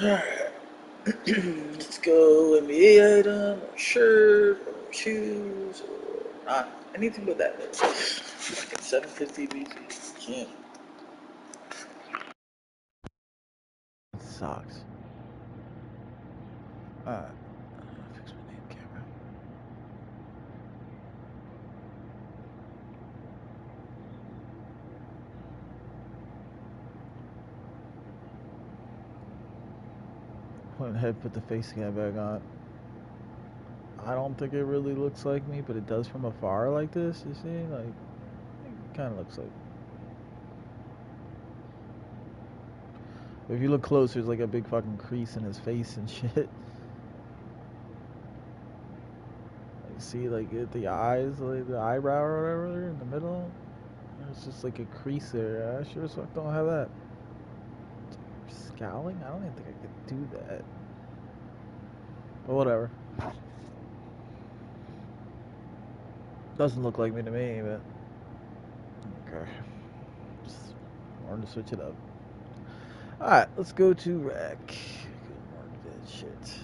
Alright. Let's go NBA item, or shirt, or shoes, or not. Anything but that. Like at 750 BG. Can't. It sucks. Alright. Fix my name camera. Went ahead and put the face cam back on. I don't think it really looks like me, but it does from afar like this, you see? Like, it kind of looks like. But if you look closer, there's like a big fucking crease in his face and shit. Like, see, like, the eyes, like, the eyebrow or whatever in the middle? There's just like a crease there. I sure as fuck don't have that. Scowling? I don't even think I could do that. But whatever. Doesn't look like me to me, but okay. Just wanted to switch it up. Alright, let's go to rec. Mark that shit.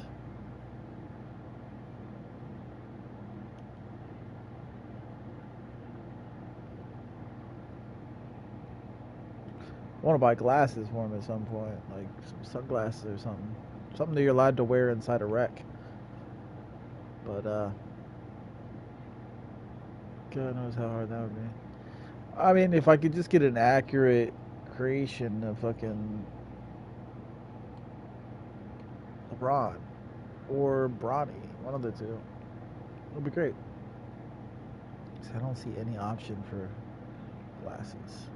I want to buy glasses for him at some point, like some sunglasses or something. Something that you're allowed to wear inside a rec. But God knows how hard that would be. I mean, if I could just get an accurate creation of fucking LeBron or Bronny, one of the two, it would be great. 'Cause I don't see any option for glasses.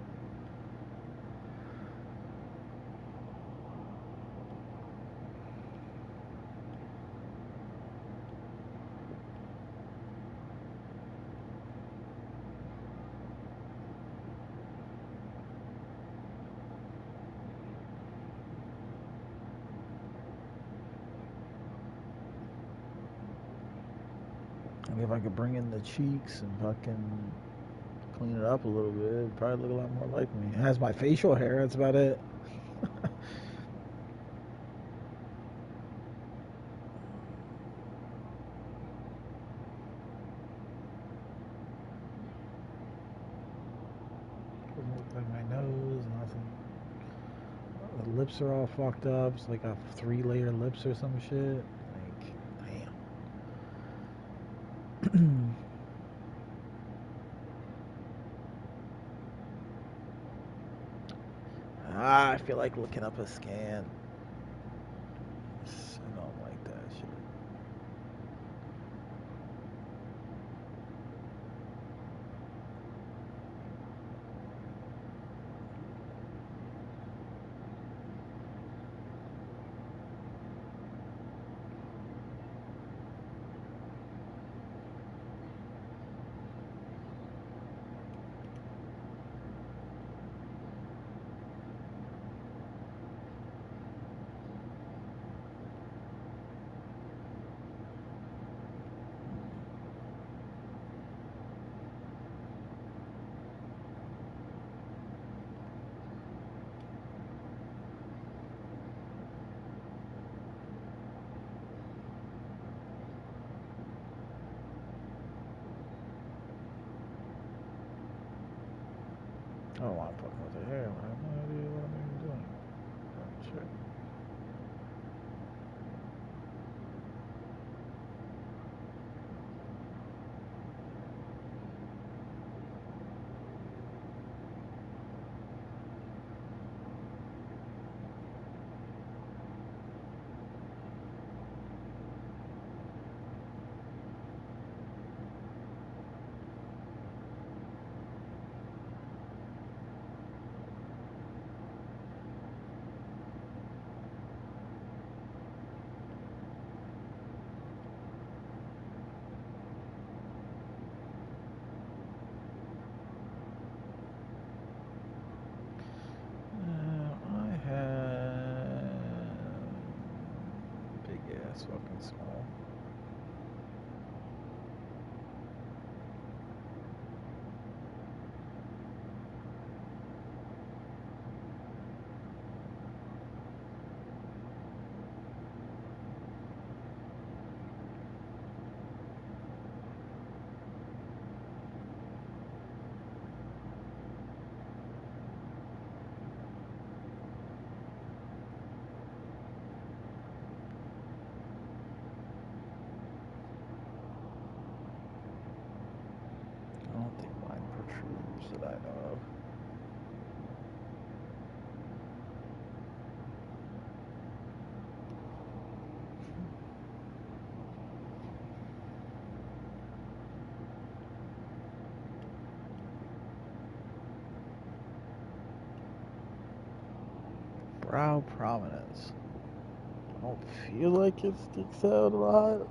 I mean, if I could bring in the cheeks and fucking clean it up a little bit, it'd probably look a lot more like me. It has my facial hair, that's about it. Doesn't look like my nose, nothing. The lips are all fucked up. It's like a 3-layer lips or some shit. Like, damn. I feel like looking up a scan. I don't like that shit. Oh, I'm fucking with her hair. I have no idea what I'm even doing. Oh, shit. I have big ass fucking small. I don't think mine protrudes that I know of. Brow prominence. I don't feel like it sticks out a lot.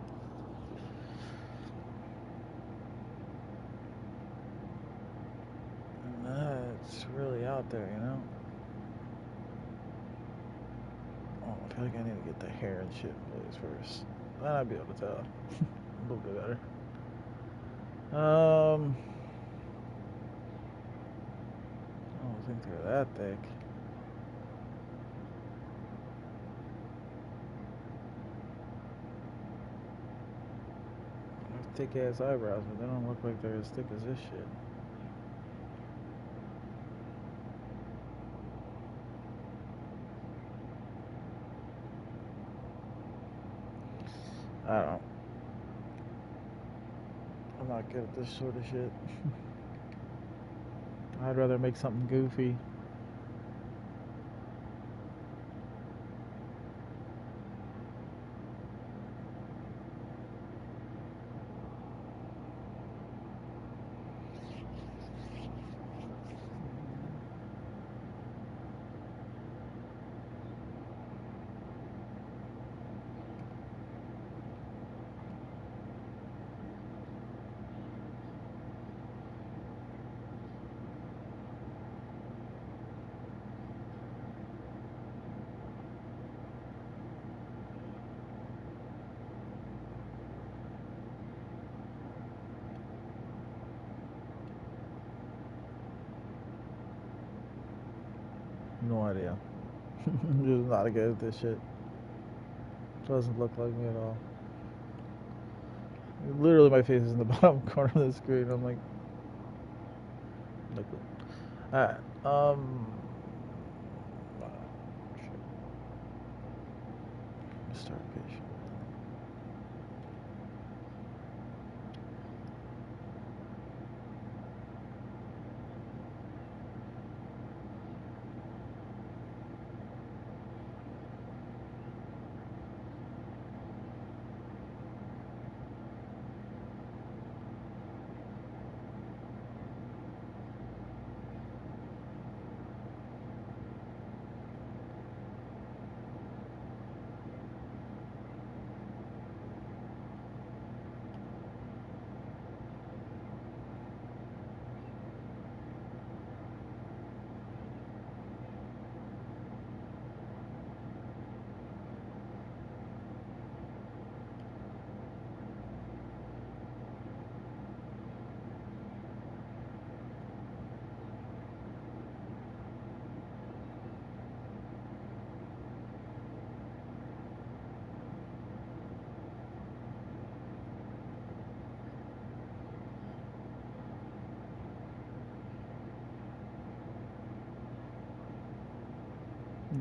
It's really out there, you know? Oh, I feel like I need to get the hair and shit in place first. Then I'd be able to tell. A little bit better. I don't think they're that thick. I have thick ass eyebrows, but they don't look like they're as thick as this shit. I don't know. I'm not good at this sort of shit. I'd rather make something goofy. No idea. I'm just not good at this shit. Doesn't look like me at all. Literally, my face is in the bottom corner of the screen. I'm like, liquid. Alright. Start page.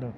No.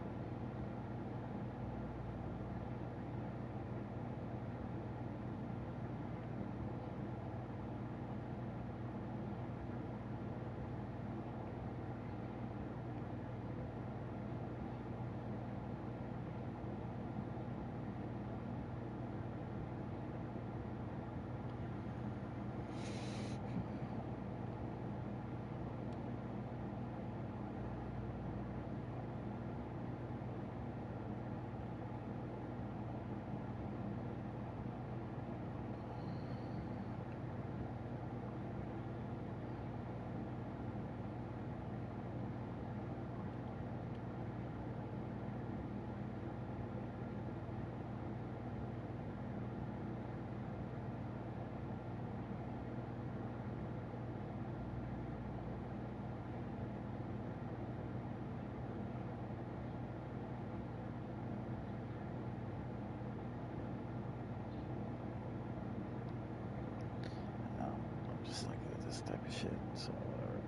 I'm just looking at this type of shit, so whatever.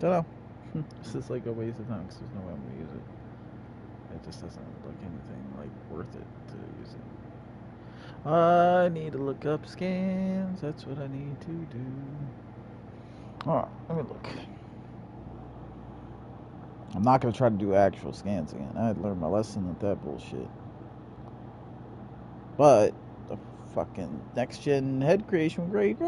Don't know. This is like a waste of time because there's no way I'm gonna use it. It just doesn't look anything like worth it to use it. I need to look up scans. That's what I need to do. Alright, let me look. I'm not gonna try to do actual scans again. I had learned my lesson with that bullshit. But the fucking next gen head creation, great.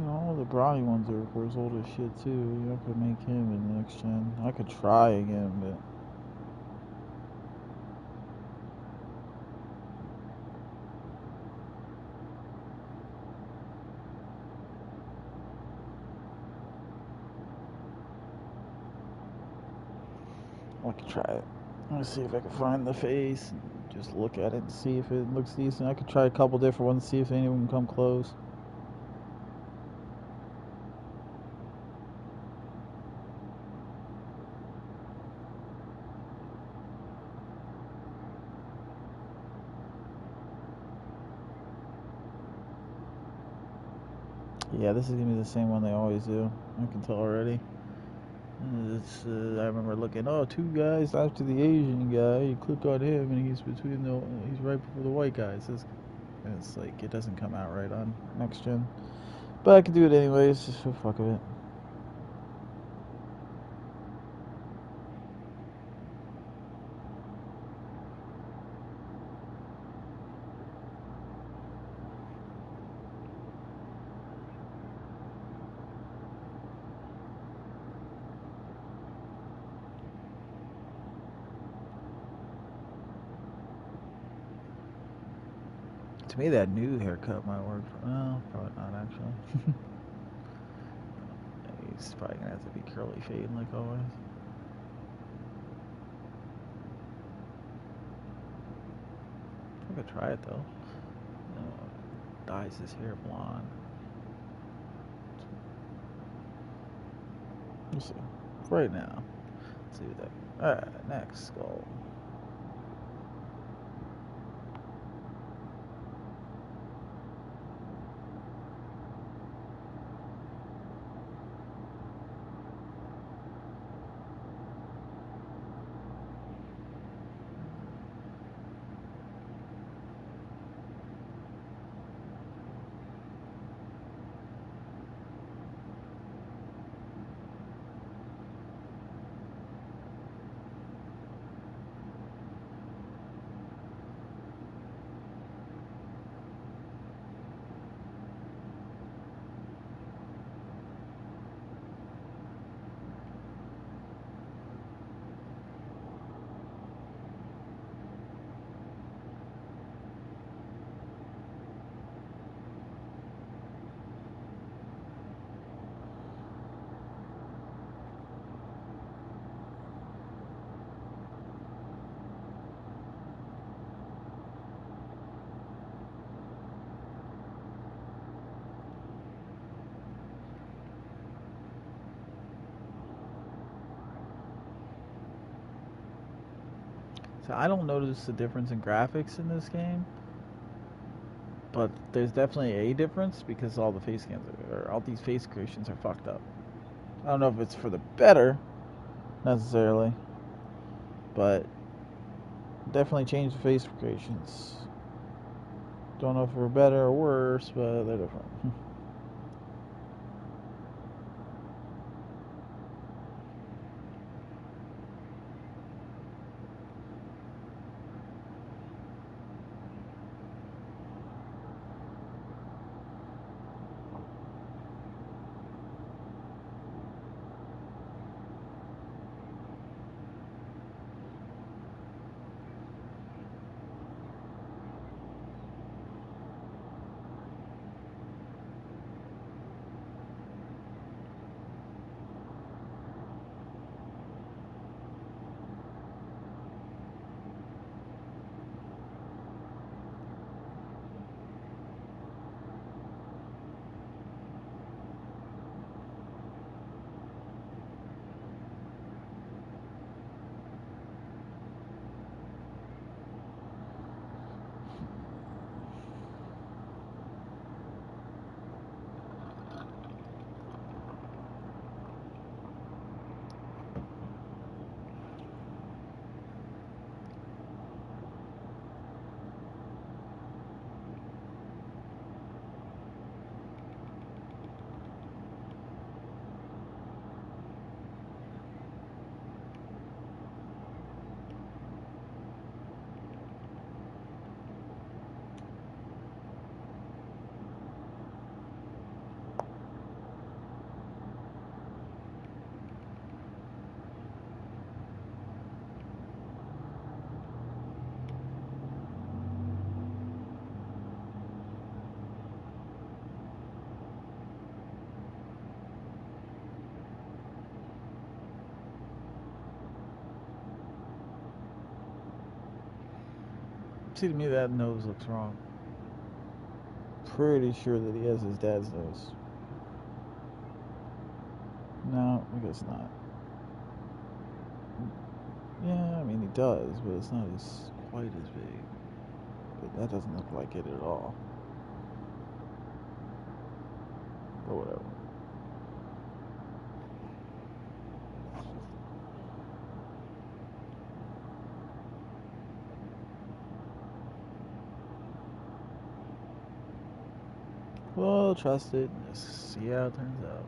All the brownie ones are, of course, old as shit too. You have to make him in the next gen. I could try again, but I could try it. Let me see if I can find the face and just look at it and see if it looks decent. I could try a couple different ones, see if any of them come close. Yeah, this is gonna be the same one they always do. I can tell already. It's, I remember looking, oh, two guys after the Asian guy. You click on him, and he's he's right before the white guy. It's like it doesn't come out right on next gen, but I can do it anyways, just for the fuck of it. To me, that new haircut might work. Well, probably not actually. He's probably gonna have to be curly fade like always. I could try it though. Dyes his hair blonde. We'll see. For right now, let's see what that. Alright, next skull. So I don't notice the difference in graphics in this game, but there's definitely a difference because all the face scans or all these face creations are fucked up. I don't know if it's for the better necessarily, but definitely changed the face creations. Don't know if they're better or worse, but they're different. See, to me, that nose looks wrong. Pretty sure that he has his dad's nose. No, I guess not. Yeah, I mean, he does, but it's not as quite as big. But that doesn't look like it at all. But whatever. Well, trust it. Just see how it turns out.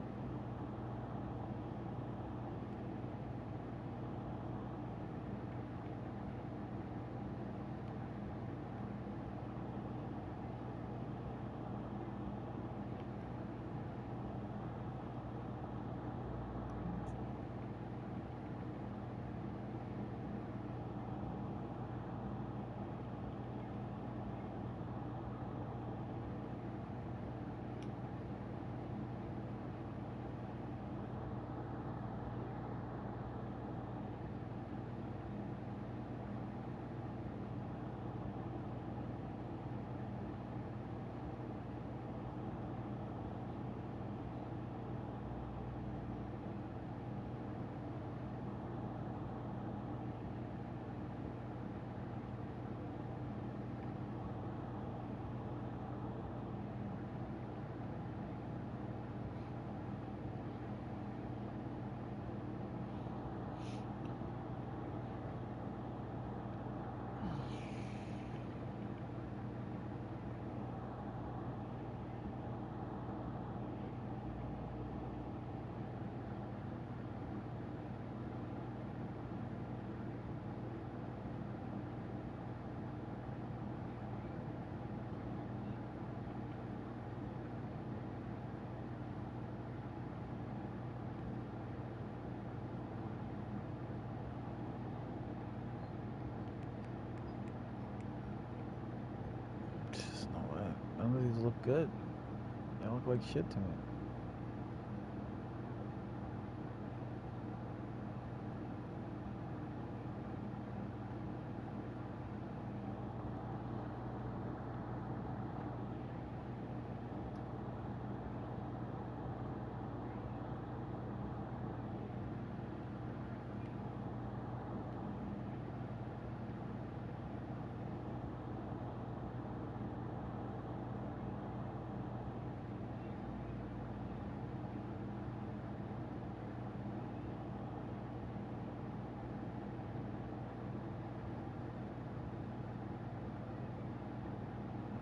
Just no way. None of these look good. They look like shit to me.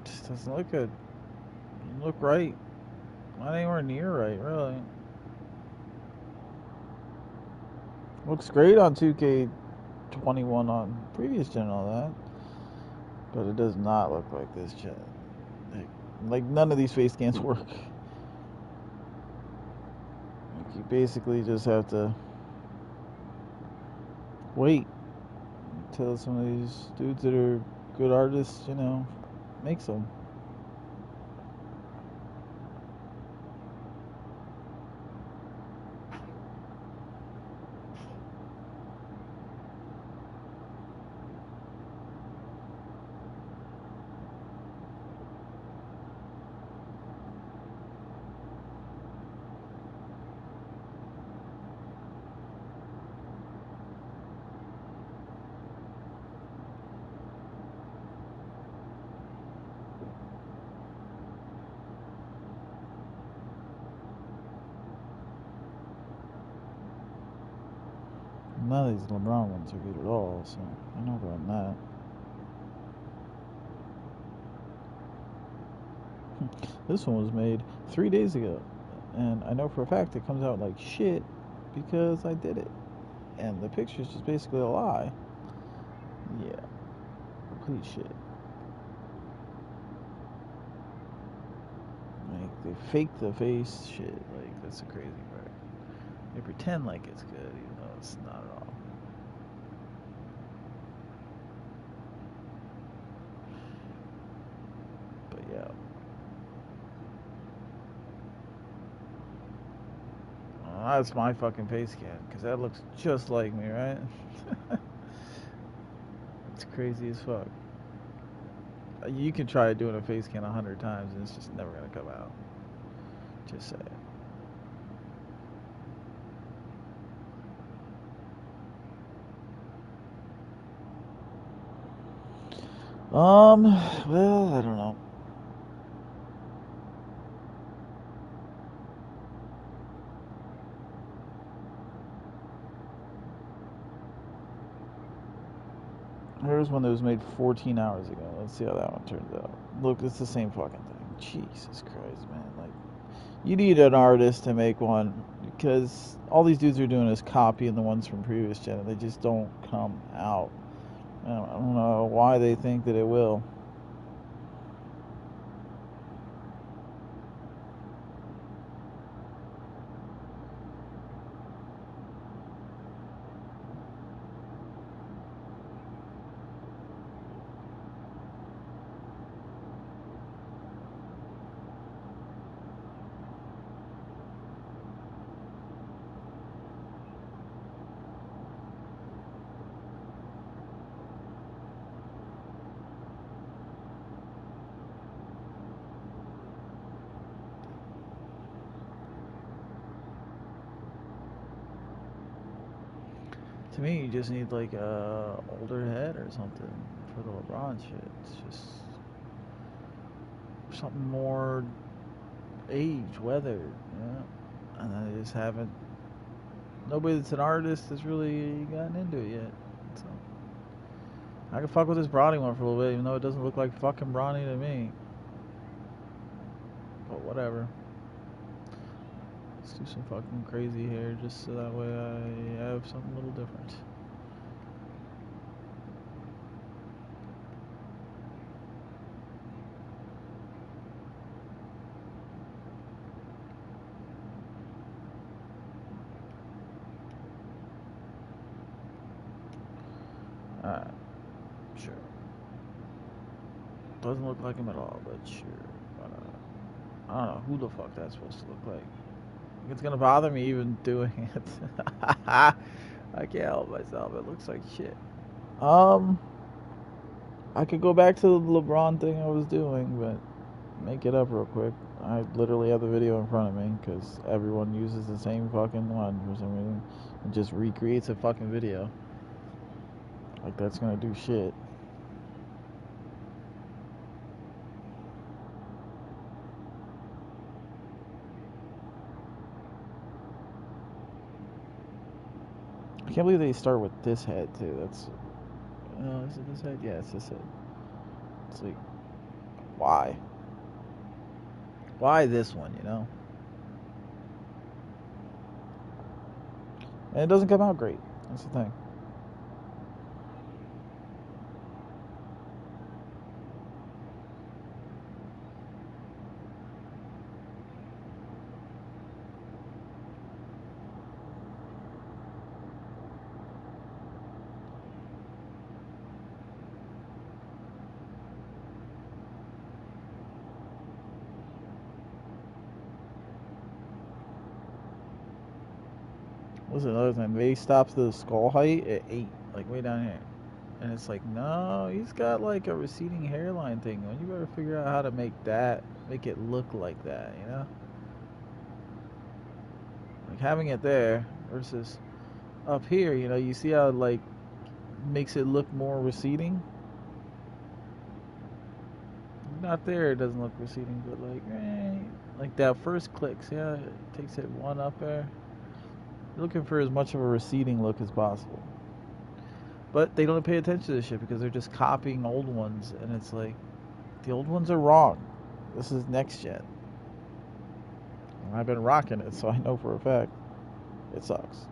Just doesn't look good. Doesn't look right. Not anywhere near right, really. Looks great on 2K21 on previous gen and all that. But it does not look like this gen. Like none of these face scans work. Like you basically just have to wait until some of these dudes that are good artists, makes them. None of these LeBron ones are good at all, so I know about that. This one was made 3 days ago, and I know for a fact it comes out like shit because I did it. And the picture's just basically a lie. Yeah, complete shit. Like, they fake the face shit. Like, that's the crazy part. They pretend like it's good, even though it's not at all. But yeah. That's my fucking face scan, because that looks just like me, right? It's crazy as fuck. You can try doing a face scan 100 times and it's just never gonna come out. Just say it. Well, I don't know. Here's one that was made 14 hours ago. Let's see how that one turns out. Look, it's the same fucking thing. Jesus Christ, man. Like, you need an artist to make one because all these dudes are doing is copying the ones from previous gen and they just don't come out. I don't know why they think that it will. To me, you just need like a older head or something for the LeBron shit. It's just something more age, weathered, And I just haven't. Nobody that's an artist has really gotten into it yet. So I can fuck with this Bronny one for a little bit, even though it doesn't look like fucking Bronny to me. But whatever. Let's do some fucking crazy hair just so that way I have something a little different. Alright, sure. Doesn't look like him at all, but sure. I don't know who the fuck that's supposed to look like. It's gonna bother me even doing it. I can't help myself. It looks like shit. I could go back to the LeBron thing I was doing, but make it up real quick. I literally have the video in front of me because everyone uses the same fucking one for some reason. It just recreates a fucking video. Like that's gonna do shit. I can't believe they start with this head too. That's is it this head? Yeah, it's this head. It's like, why? Why this one? And it doesn't come out great. That's the thing. What's another thing? They stopped the skull height at 8, like way down here. And it's like, no, he's got like a receding hairline thing. You better figure out how to make it look like that. Like having it there versus up here, you see how it like makes it look more receding? Not there, it doesn't look receding, but like that first click, see how it takes it one up there? You're looking for as much of a receding look as possible. But they don't pay attention to this shit because they're just copying old ones, and it's like, the old ones are wrong. This is next gen. And I've been rocking it, so I know for a fact it sucks.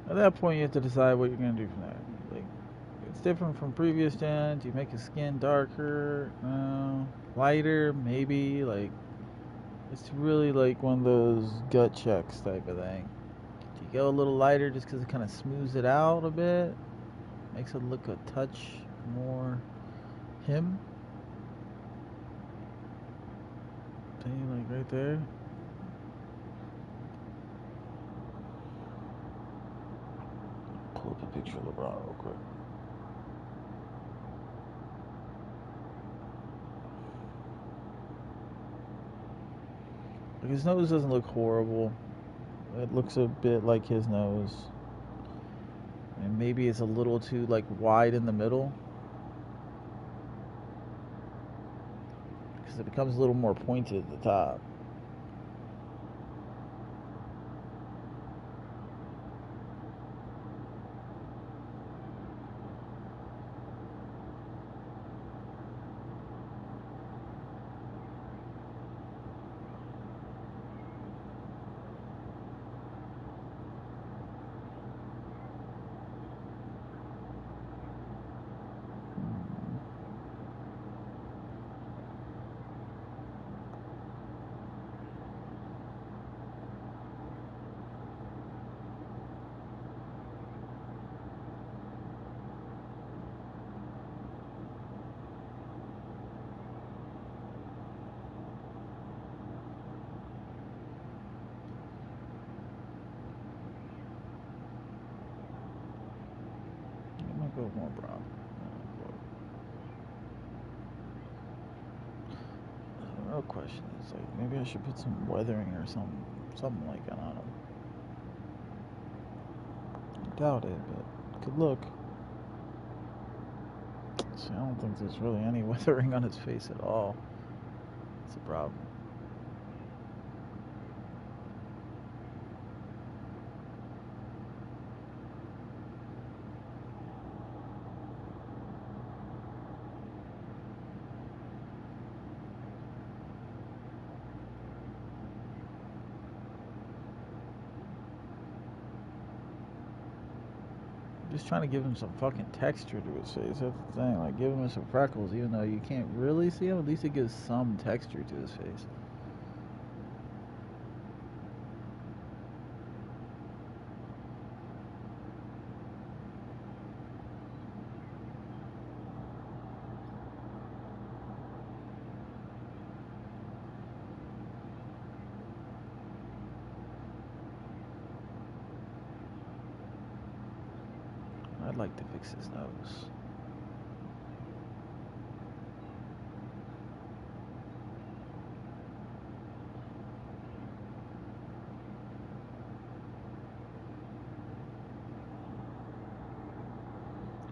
At that point, you have to decide what you're gonna do from there. Like, it's different from previous gens. You make his skin darker, lighter, maybe. Like, it's really like one of those gut checks type of thing. Do you go a little lighter just because it kind of smooths it out a bit, makes it look a touch more him? See, like right there. Pull up a picture of LeBron real quick. Like, his nose doesn't look horrible. It looks a bit like his nose. And maybe it's a little too like wide in the middle. Because it becomes a little more pointed at the top. I'm gonna go with more brown. The real question is like maybe I should put some weathering or something like that on him. I doubt it, but good look. See, I don't think there's really any weathering on his face at all. It's a problem. Just trying to give him some fucking texture to his face. That's the thing. Like, give him some freckles, even though you can't really see him. At least it gives some texture to his face. I'd like to fix his nose.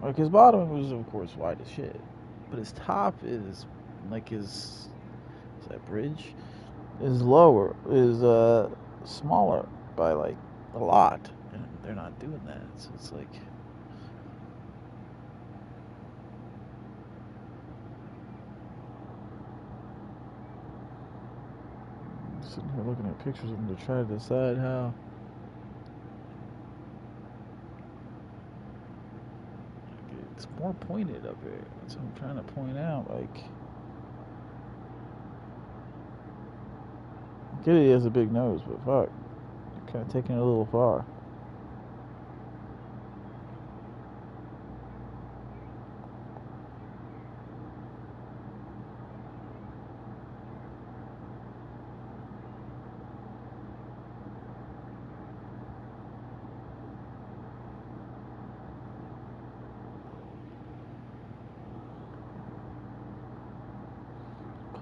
Like, his bottom was, of course, white as shit. But his top is, like, is that bridge? Is lower, is, smaller by, like, a lot. And they're not doing that. So it's like... I'm sitting here looking at pictures of him to try to decide how... It's more pointed up here. That's what I'm trying to point out. Like, I get it, he has a big nose, but fuck, you're kind of taking it a little far.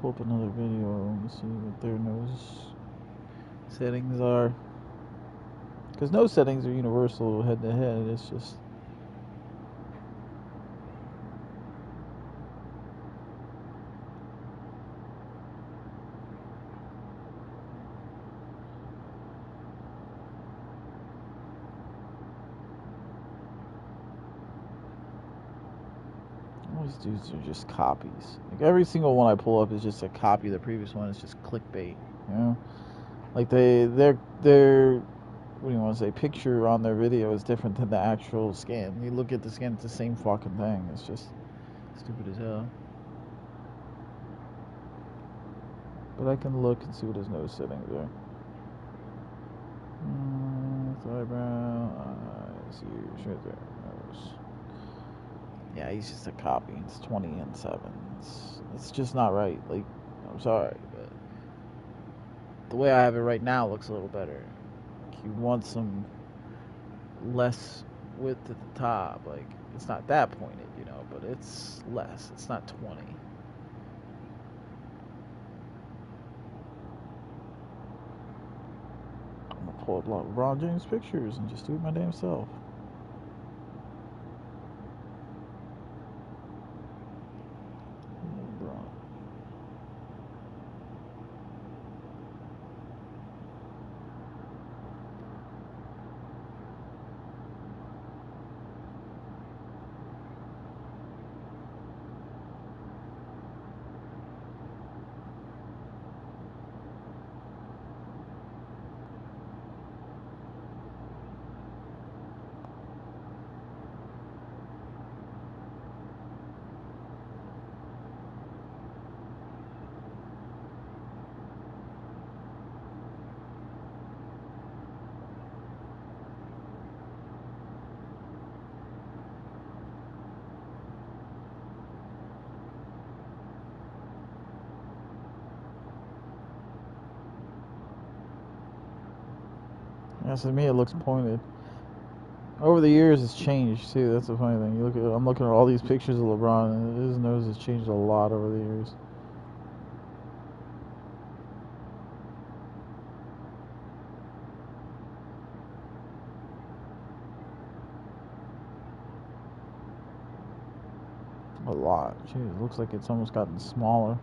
Pull up another video and see what their nose settings are. Because nose settings are universal head to head. It's just... These dudes are just copies. Like, every single one I pull up is just a copy of the previous one. It's just clickbait, you know? Like, they're what do you want to say, picture on their video is different than the actual scan. You look at the scan, it's the same fucking thing. It's just stupid as hell. But I can look and see what his nose settings are. Eyebrow, eyes, ears, right there, nose. Yeah, he's just a copy. It's 20 and 7. It's just not right. Like, I'm sorry, but the way I have it right now looks a little better. Like, you want some less width at the top. Like, it's not that pointed, you know, but it's less. It's not 20. I'm gonna pull up LeBron James pictures and just do it my damn self. LeBron. Yeah, so to me it looks pointed. Over the years, it's changed too. That's the funny thing. I'm looking at all these pictures of LeBron, and his nose has changed a lot over the years. A lot. Jeez, it looks like it's almost gotten smaller.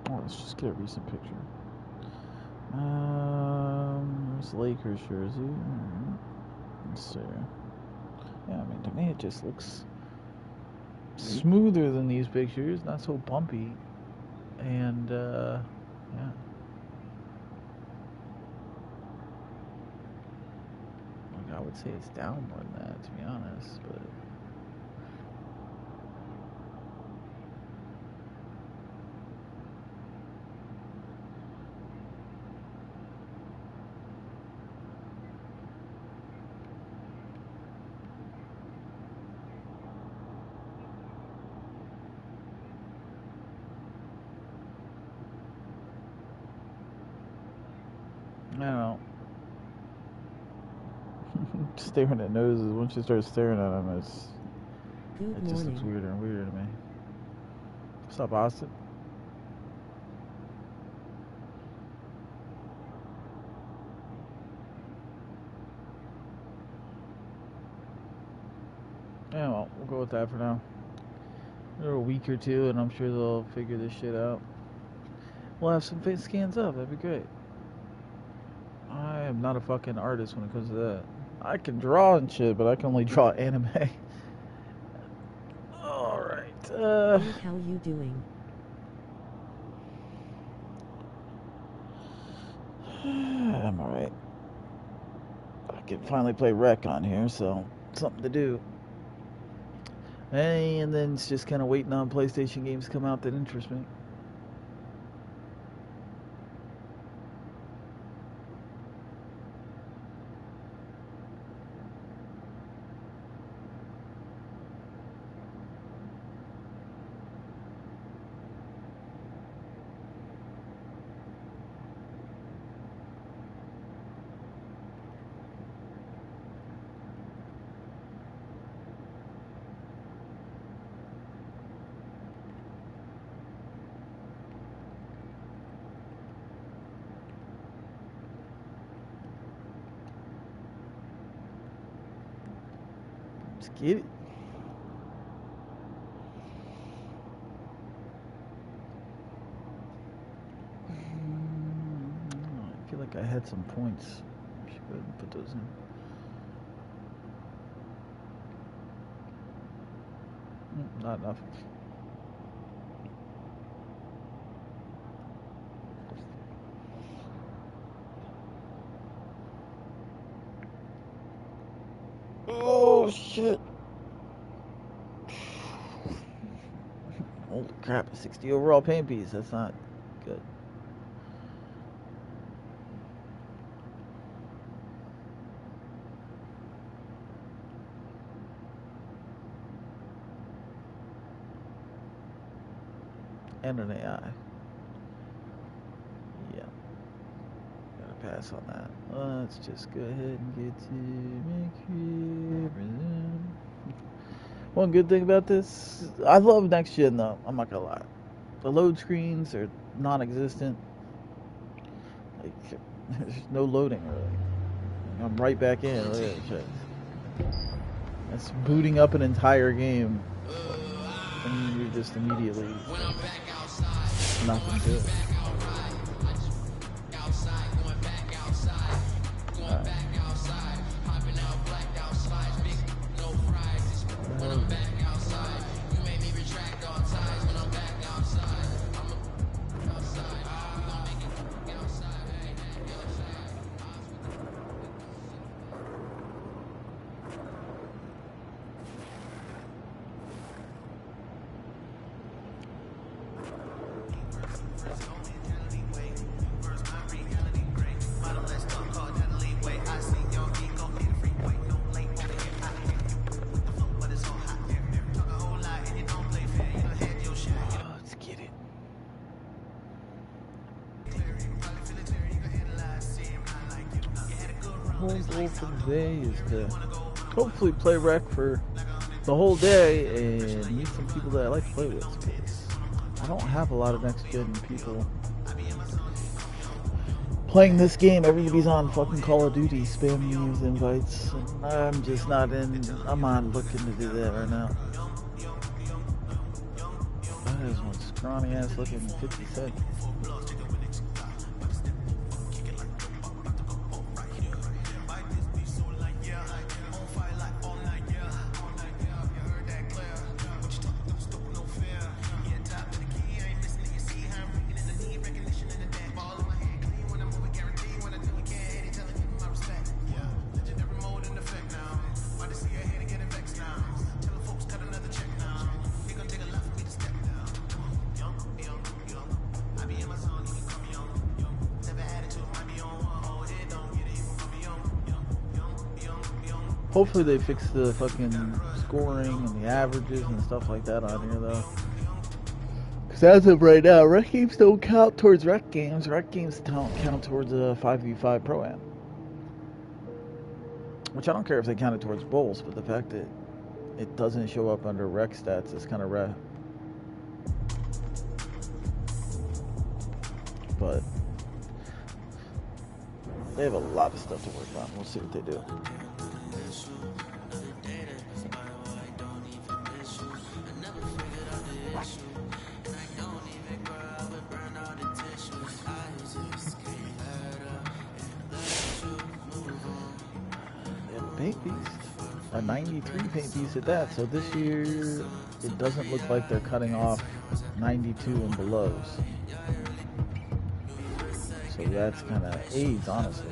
Oh, let's just get a recent picture. There's Lakers jersey. Alright. Let's see. Yeah, I mean, to me it just looks smoother than these pictures, not so bumpy, and yeah. Like, I would say it's down more than that, to be honest, but I don't know. Staring at noses, once you start staring at them, it just looks weirder and weirder to me. What's up, Austin? Yeah, well, we'll go with that for now. Another week or two, and I'm sure they'll figure this shit out. We'll have some face scans up. That'd be great. I am not a fucking artist when it comes to that. I can draw and shit, but I can only draw anime. Alright, How you doing? I'm alright. I can finally play Rec on here, so something to do. And then it's just kind of waiting on PlayStation games to come out that interest me. Let's get it. I feel like I had some points Go ahead and put those in. Not enough. Oh shit. Holy crap, a 60 overall paint piece. That's not good. And an AI. Yeah. Gotta pass on that. Let's just go ahead and get to make everything. One good thing about this, I love next gen though, I'm not gonna lie. The load screens are non-existent. Like, there's no loading really. I'm right back in. Look at that shit. That's booting up an entire game. And you're just immediately nothing to it. Alright. Whole goal for today is to hopefully play rec for the whole day and meet some people that I like to play with, because I don't have a lot of next gen people playing this game. Everybody's on fucking Call of Duty spamming me with invites, and I'm just not in. I'm not looking to do that right now. That is one scrawny ass looking 50 cent. Hopefully they fix the fucking scoring and the averages and stuff like that on here though. Because as of right now, rec games don't count towards rec games. Rec games don't count towards a 5v5 Pro-Am. Which I don't care if they count it towards bowls, but the fact that it doesn't show up under rec stats is kind of rare. But they have a lot of stuff to work on. We'll see what they do. Paint piece, a 93 paint piece at that. So this year it doesn't look like they're cutting off 92 and belows. So that's kind of AIDS, honestly.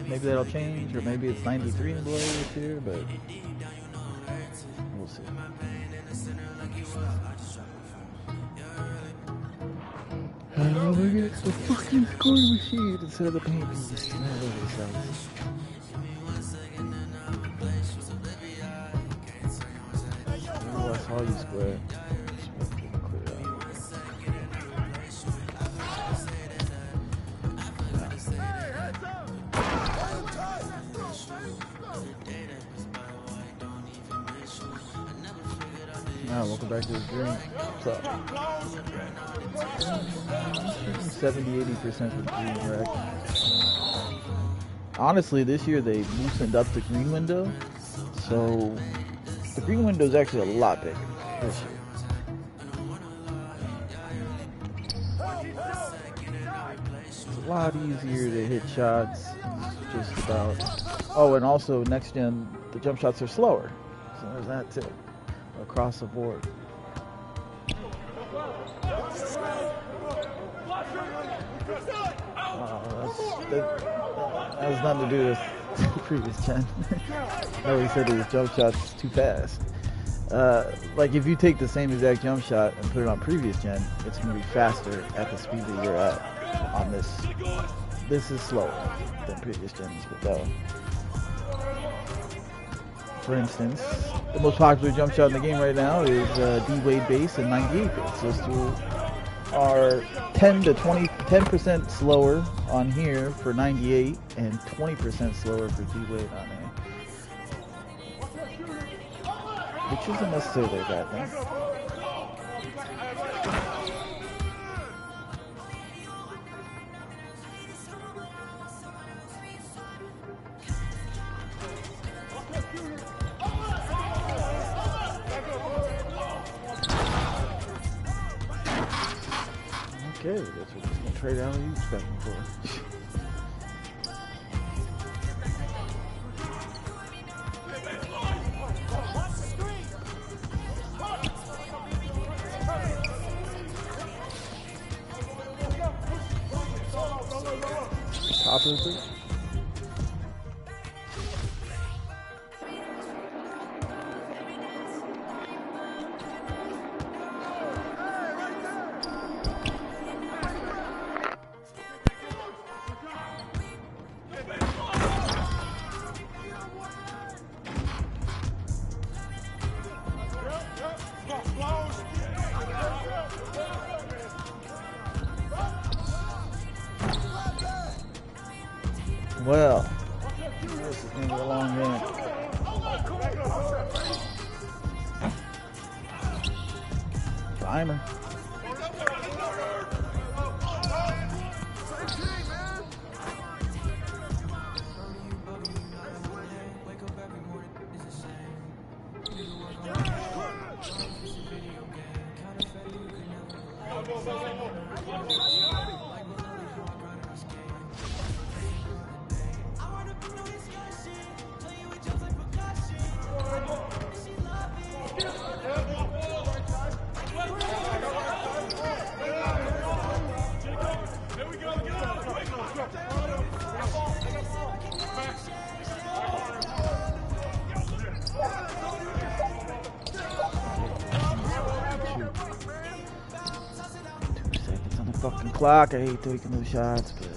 Maybe that'll change, or maybe it's 93 and below this year, but we'll see. Oh, maybe it's the fucking scoring machine instead of the paint piece. Oh, I saw you square. Welcome back to the drink. What's up? 70-80% for green rec. Honestly, this year they loosened up the green window, so the green window is actually a lot bigger this year. lot easier to hit shots. It's just about. Oh, and also next gen, the jump shots are slower. So there's that too, across the board. That has nothing to do with the previous gen. Nobody said his jump shot's too fast. Like if you take the same exact jump shot and put it on previous gen, it's gonna be faster at the speed that you're at on this. This is slower than previous gens, but that one. For instance, the most popular jump shot in the game right now is D-Wade base and 98 base. Those two are 10% slower on here for 98 and 20% slower for D-Wade on there. Which isn't necessarily a bad thing. Okay, that's what we're gonna trade out of you expecting for. Top of it. Well, this is going to be a long game. Timer. Fucking clock. I hate taking those shots, but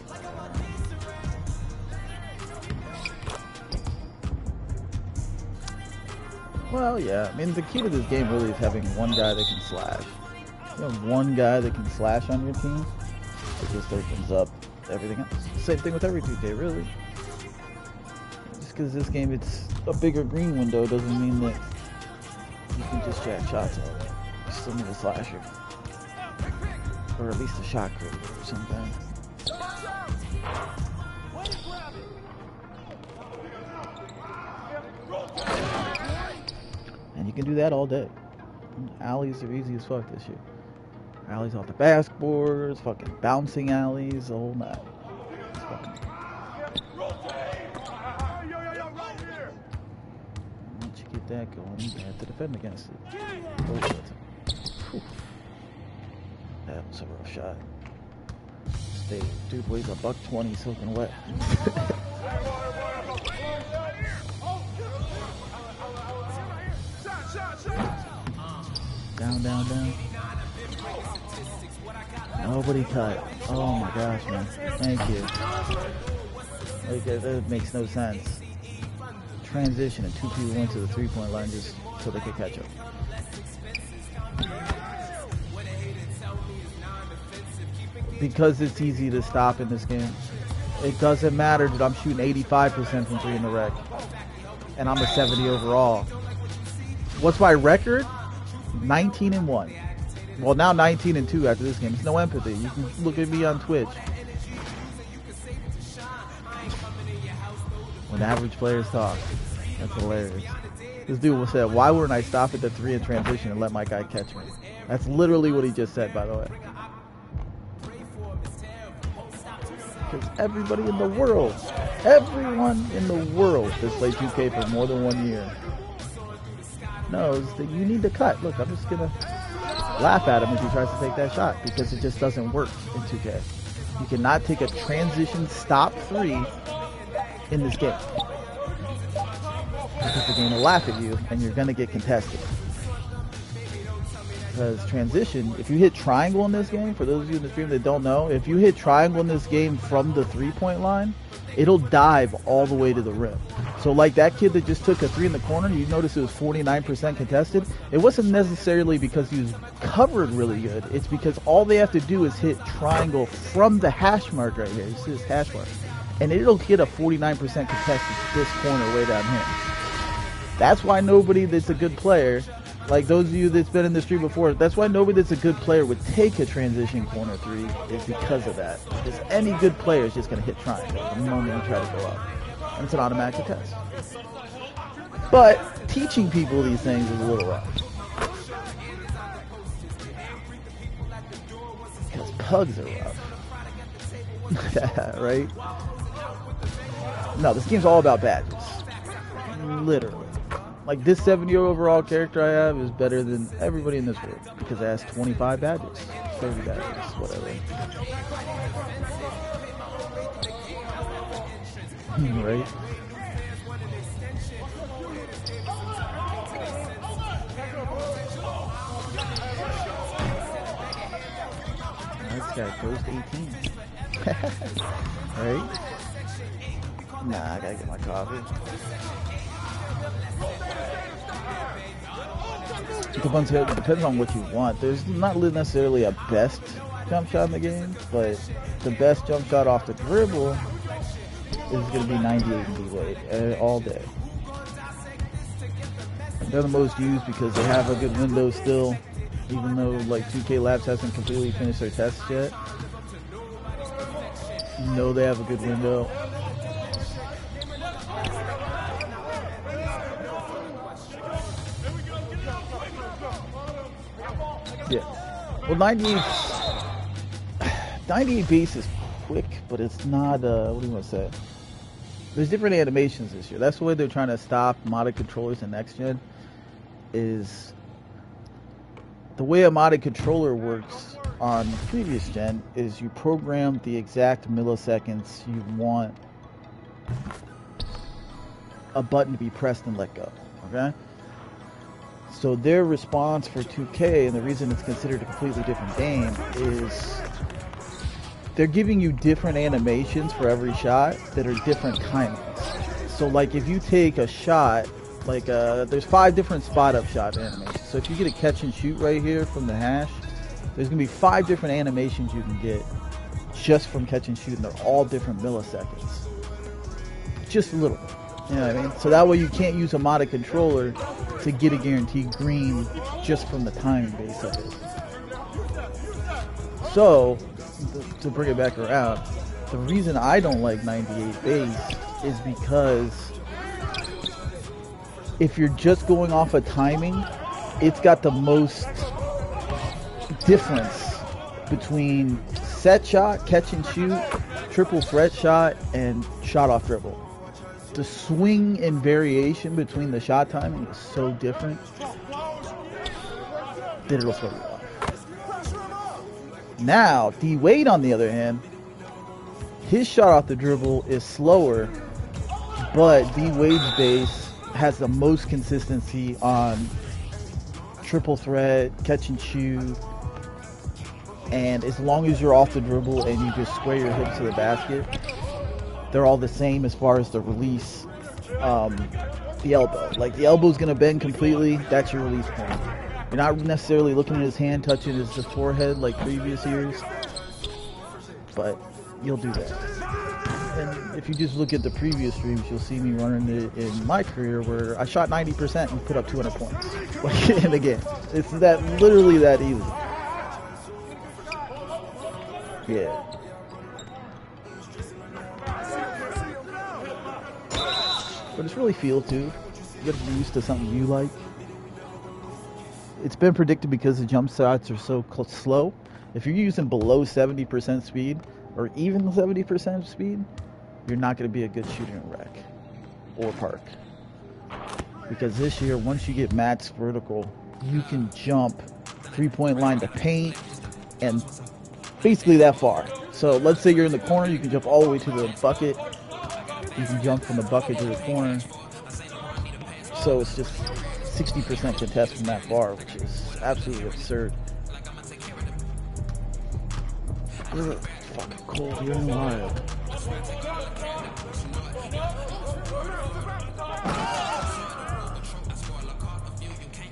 well, yeah. I mean, the key to this game really is having one guy that can slash. You have one guy that can slash on your team, it just opens up everything else. Same thing with every 2K, really. Just because this game it's a bigger green window doesn't mean that you can just jack shots all day. You still need a slasher. Or at least a shot creator or something. And you can do that all day. Alleys are easy as fuck this year. Alleys off the basketboards, fucking bouncing alleys, the whole night. Once you get that going, you have to defend against it. That was a rough shot. Dude weighs $120 soaking wet. Down, down, down. Nobody cut. Oh my gosh, man. Thank you. Like, that makes no sense. Transition and two people went to the 3-point line just so they could catch up. Because it's easy to stop in this game. It doesn't matter that I'm shooting 85% from 3 in the rec. And I'm a 70 overall. What's my record? 19-1. Well, now 19-2 after this game. It's no empathy. You can look at me on Twitch. When average players talk. That's hilarious. This dude said, why wouldn't I stop at the 3 in transition and let my guy catch me? That's literally what he just said, by the way. Because everybody in the world, everyone in the world that's played 2K for more than 1 year knows that you need to cut. Look, I'm just gonna laugh at him if he tries to take that shot because it just doesn't work in 2K. You cannot take a transition stop 3 in this game. Because the game will laugh at you and you're gonna get contested. Because transition, if you hit triangle in this game, for those of you in the stream that don't know, if you hit triangle in this game from the 3-point line, it'll dive all the way to the rim. So like that kid that just took a 3 in the corner, you notice it was 49% contested. It wasn't necessarily because he was covered really good. It's because all they have to do is hit triangle from the hash mark right here. You see this hash mark. And it'll hit a 49% contested this corner way down here. That's why nobody that's a good player, like those of you that's been in the stream before, that's why nobody that's a good player would take a transition corner 3 is because of that. Because any good player is just going to hit triangle the moment you try to go up. And it's an automatic test. But teaching people these things is a little rough. Because pugs are rough. Right? No, this game's all about badges. Literally. Like, this 70 overall character I have is better than everybody in this group because it has 25 badges, 30 badges, whatever. Right? This guy goes to 18. Right? Nah, I gotta get my coffee. It depends on what you want. There's not necessarily a best jump shot in the game, but the best jump shot off the dribble is going to be 98 D-Wade all day. They're the most used because they have a good window still, even though like 2K Labs hasn't completely finished their tests yet. You know they have a good window. Yeah. Well, 98 base is quick, but it's not, what do you want to say? There's different animations this year. That's the way they're trying to stop modded controllers in next gen, is the way a modded controller works on previous gen is you program the exact milliseconds you want a button to be pressed and let go, okay? So their response for 2K, and the reason it's considered a completely different game, is they're giving you different animations for every shot that are different timings. So like if you take a shot, like there's 5 different spot up shot animations. So if you get a catch and shoot right here from the hash, there's going to be 5 different animations you can get just from catch and shoot, and they're all different milliseconds. Just a little bit. You know what I mean? So that way you can't use a modded controller to get a guaranteed green just from the timing base of it. So, to bring it back around, the reason I don't like 98 base is because if you're just going off of timing, it's got the most difference between set shot, catch and shoot, triple threat shot, and shot off dribble. The swing and variation between the shot timing is so different that it'll throw you off. Now, D-Wade, on the other hand, his shot off the dribble is slower, but D-Wade's base has the most consistency on triple threat, catch and shoot, and as long as you're off the dribble and you just square your hips to the basket, they're all the same as far as the release, the elbow. Like, the elbow's going to bend completely, that's your release point. You're not necessarily looking at his hand touching his forehead like previous years, but you'll do that. And if you just look at the previous streams, you'll see me running it in my career where I shot 90% and put up 200 points like in the game. It's that literally that easy. Yeah. But it's really feel too. You gotta be used to something you like. It's been predicted because the jump shots are so slow. If you're using below 70% speed, or even 70% speed, you're not going to be a good shooter in rec or park. Because this year, once you get max vertical, you can jump 3-point line to paint and basically that far. So let's say you're in the corner, you can jump all the way to the bucket. You can jump from the bucket to the corner. So it's just 60% contest from that far, which is absolutely absurd. It's fucking cold here in Ohio.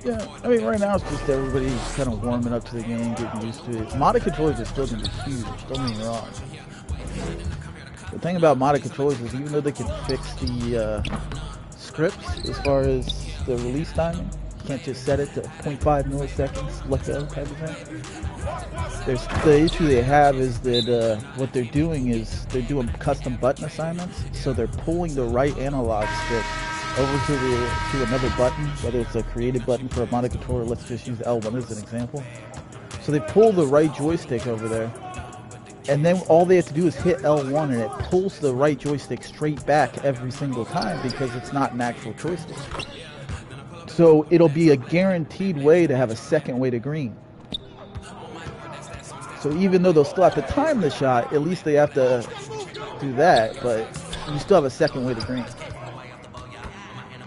Yeah, I mean, right now it's just everybody's kind of warming up to the game, getting used to it. Modded controllers are still going to be huge, don't get me wrong. The thing about modded controllers is even though they can fix the scripts as far as the release timing, you can't just set it to 0.5 milliseconds, let go type of thing. The issue they have is that what they're doing is they're doing custom button assignments, so they're pulling the right analog stick over to another button, whether it's a created button for a modded controller. Let's just use L1 as an example. So they pull the right joystick over there, and then all they have to do is hit L1 and it pulls the right joystick straight back every single time because it's not an actual joystick. So it'll be a guaranteed way to have a second way to green. So even though they'll still have to time the shot, at least they have to do that, but you still have a second way to green.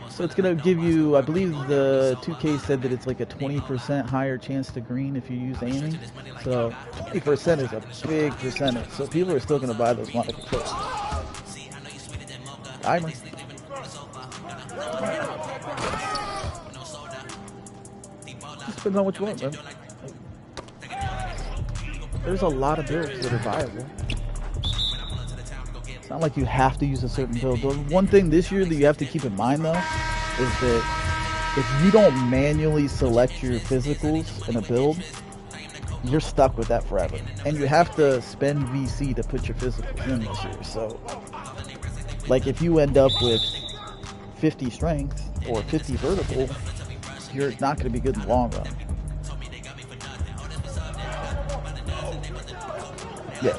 So it's going to give you, I believe the 2K said that it's like a 20% higher chance to green if you use aiming. So 20% is a big percentage. So people are still going to buy those modded controllers. Timer. Just depends on what you want, man. There's a lot of builds that are viable. It's not like you have to use a certain build. The one thing this year that you have to keep in mind though is that if you don't manually select your physicals in a build, you're stuck with that forever. And you have to spend VC to put your physicals in this year. So, like if you end up with 50 strength or 50 vertical, you're not going to be good in the long run. Yeah.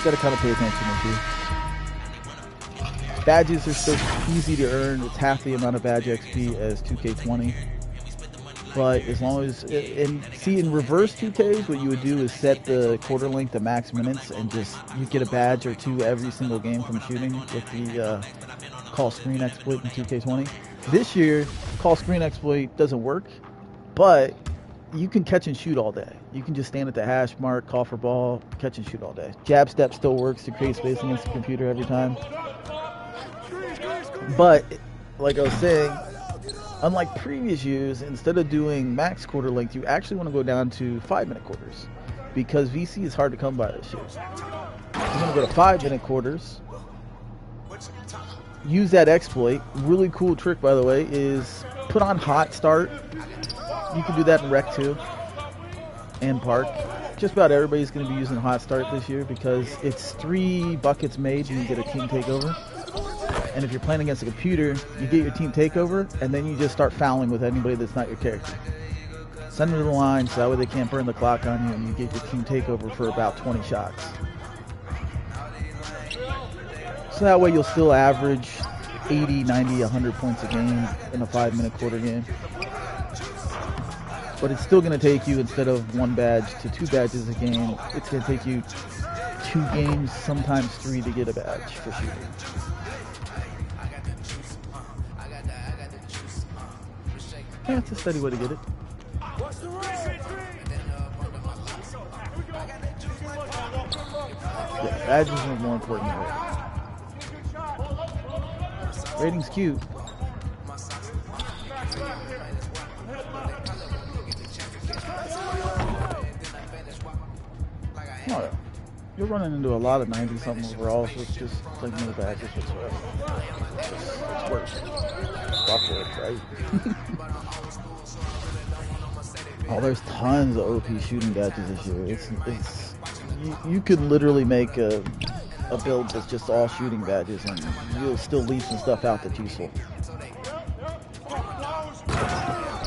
Gotta kind of pay attention to. Badges are still easy to earn. It's half the amount of badge XP as 2K20. But as long as in reverse 2Ks, what you would do is set the quarter length to max minutes, and just you get a badge or two every single game from shooting with the call screen exploit in 2K20. This year, call screen exploit doesn't work, but you can catch and shoot all day. You can just stand at the hash mark, call for ball, catch and shoot all day. Jab step still works to create space against the computer every time. But, like I was saying, unlike previous years, instead of doing max quarter length, you actually want to go down to 5-minute quarters. Because VC is hard to come by this year. You're going to go to 5-minute quarters. Use that exploit. Really cool trick, by the way, is put on hot start. You can do that in Rec 2 and Park. Just about everybody's going to be using Hot Start this year because it's 3 buckets made and you get a team takeover. And if you're playing against a computer, you get your team takeover and then you just start fouling with anybody that's not your character. Send them to the line so that way they can't burn the clock on you and you get your team takeover for about 20 shots. So that way you'll still average 80, 90, 100 points a game in a 5-minute quarter game. But it's still going to take you, instead of 1 badge to 2 badges a game, it's going to take you 2 games, sometimes 3 to get a badge for shooting. Yeah, it's a steady way to get it. Yeah, badges are more important than rating. Rating's cute. Oh, yeah. You're running into a lot of 90-something overall, so it's just like no badges whatsoever. It's worse. Fuck it, right? Oh, there's tons of OP shooting badges this year. You could literally make a build that's just all shooting badges, and you'll still leave some stuff out that's useful.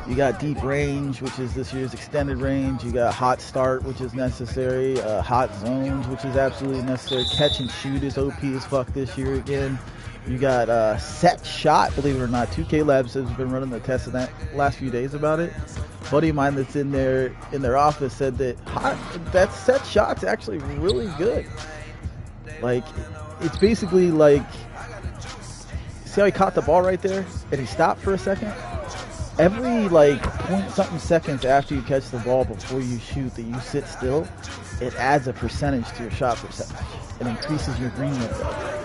You got deep range, which is this year's extended range. You got hot start, which is necessary. Hot zones, which is absolutely necessary. Catch and shoot is OP as fuck this year again. You got set shot, believe it or not. 2K Labs has been running the test in that last few days about it. A buddy of mine that's in their office said that set shot's actually really good. Like, it's basically like, see how he caught the ball right there and he stopped for a second? Every like point something seconds after you catch the ball before you shoot that you sit still, it adds a percentage to your shot percentage. It increases your green window.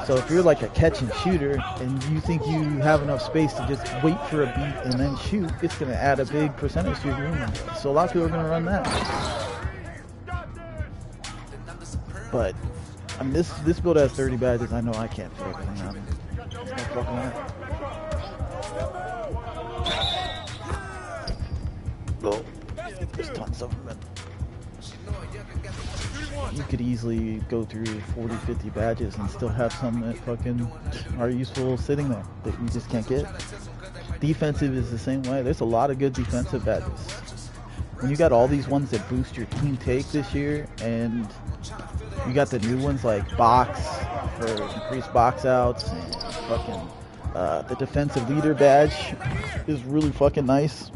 So if you're like a catch and shooter and you think you have enough space to just wait for a beat and then shoot, it's going to add a big percentage to your green window. So a lot of people are going to run that. But I mean, this build has 30 badges. I know I can't fit everything on it. Oh, there's tons of them. You could easily go through 40, 50 badges and still have some that fucking are useful sitting there that you just can't get. Defensive is the same way. There's a lot of good defensive badges. When you got all these ones that boost your team take this year, and you got the new ones like box for increased box outs, and fucking the defensive leader badge is really fucking nice.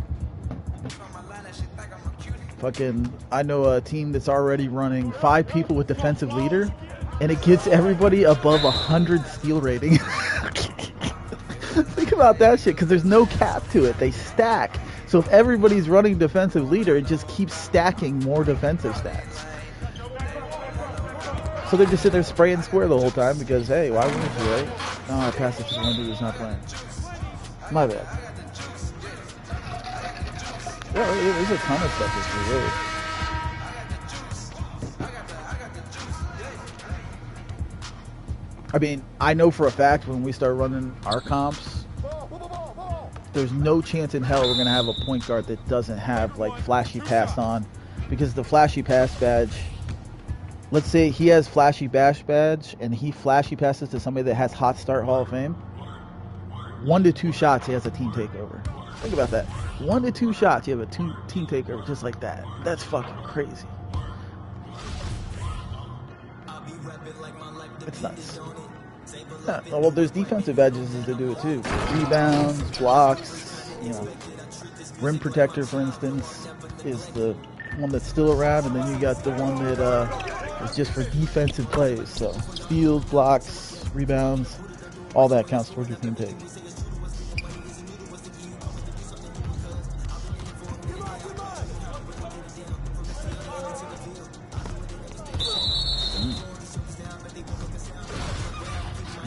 Fucking, I know a team that's already running 5 people with defensive leader, and it gets everybody above 100 steal rating. Think about that shit, because there's no cap to it. They stack. So if everybody's running defensive leader, it just keeps stacking more defensive stats. So they're just sitting there spraying square the whole time because, hey, why wouldn't you, right? No, I passed it to the one dude who's not playing. My bad. Yeah, there's a ton of stuff that's really. I mean, I know for a fact when we start running our comps, there's no chance in hell we're going to have a point guard that doesn't have, like, flashy pass on. Because the flashy pass badge, let's say he has flashy bash badge and he flashy passes to somebody that has hot start Hall of Fame. 1 to 2 shots, he has a team takeover. Think about that. 1 to 2 shots, you have a team takeover just like that. That's fucking crazy. It's nuts. Yeah, well, there's defensive badges that do it too. Rebounds, blocks, you know. Rim protector, for instance, is the one that's still around, and then you got the one that is just for defensive plays. So steals, blocks, rebounds, all that counts towards your team take.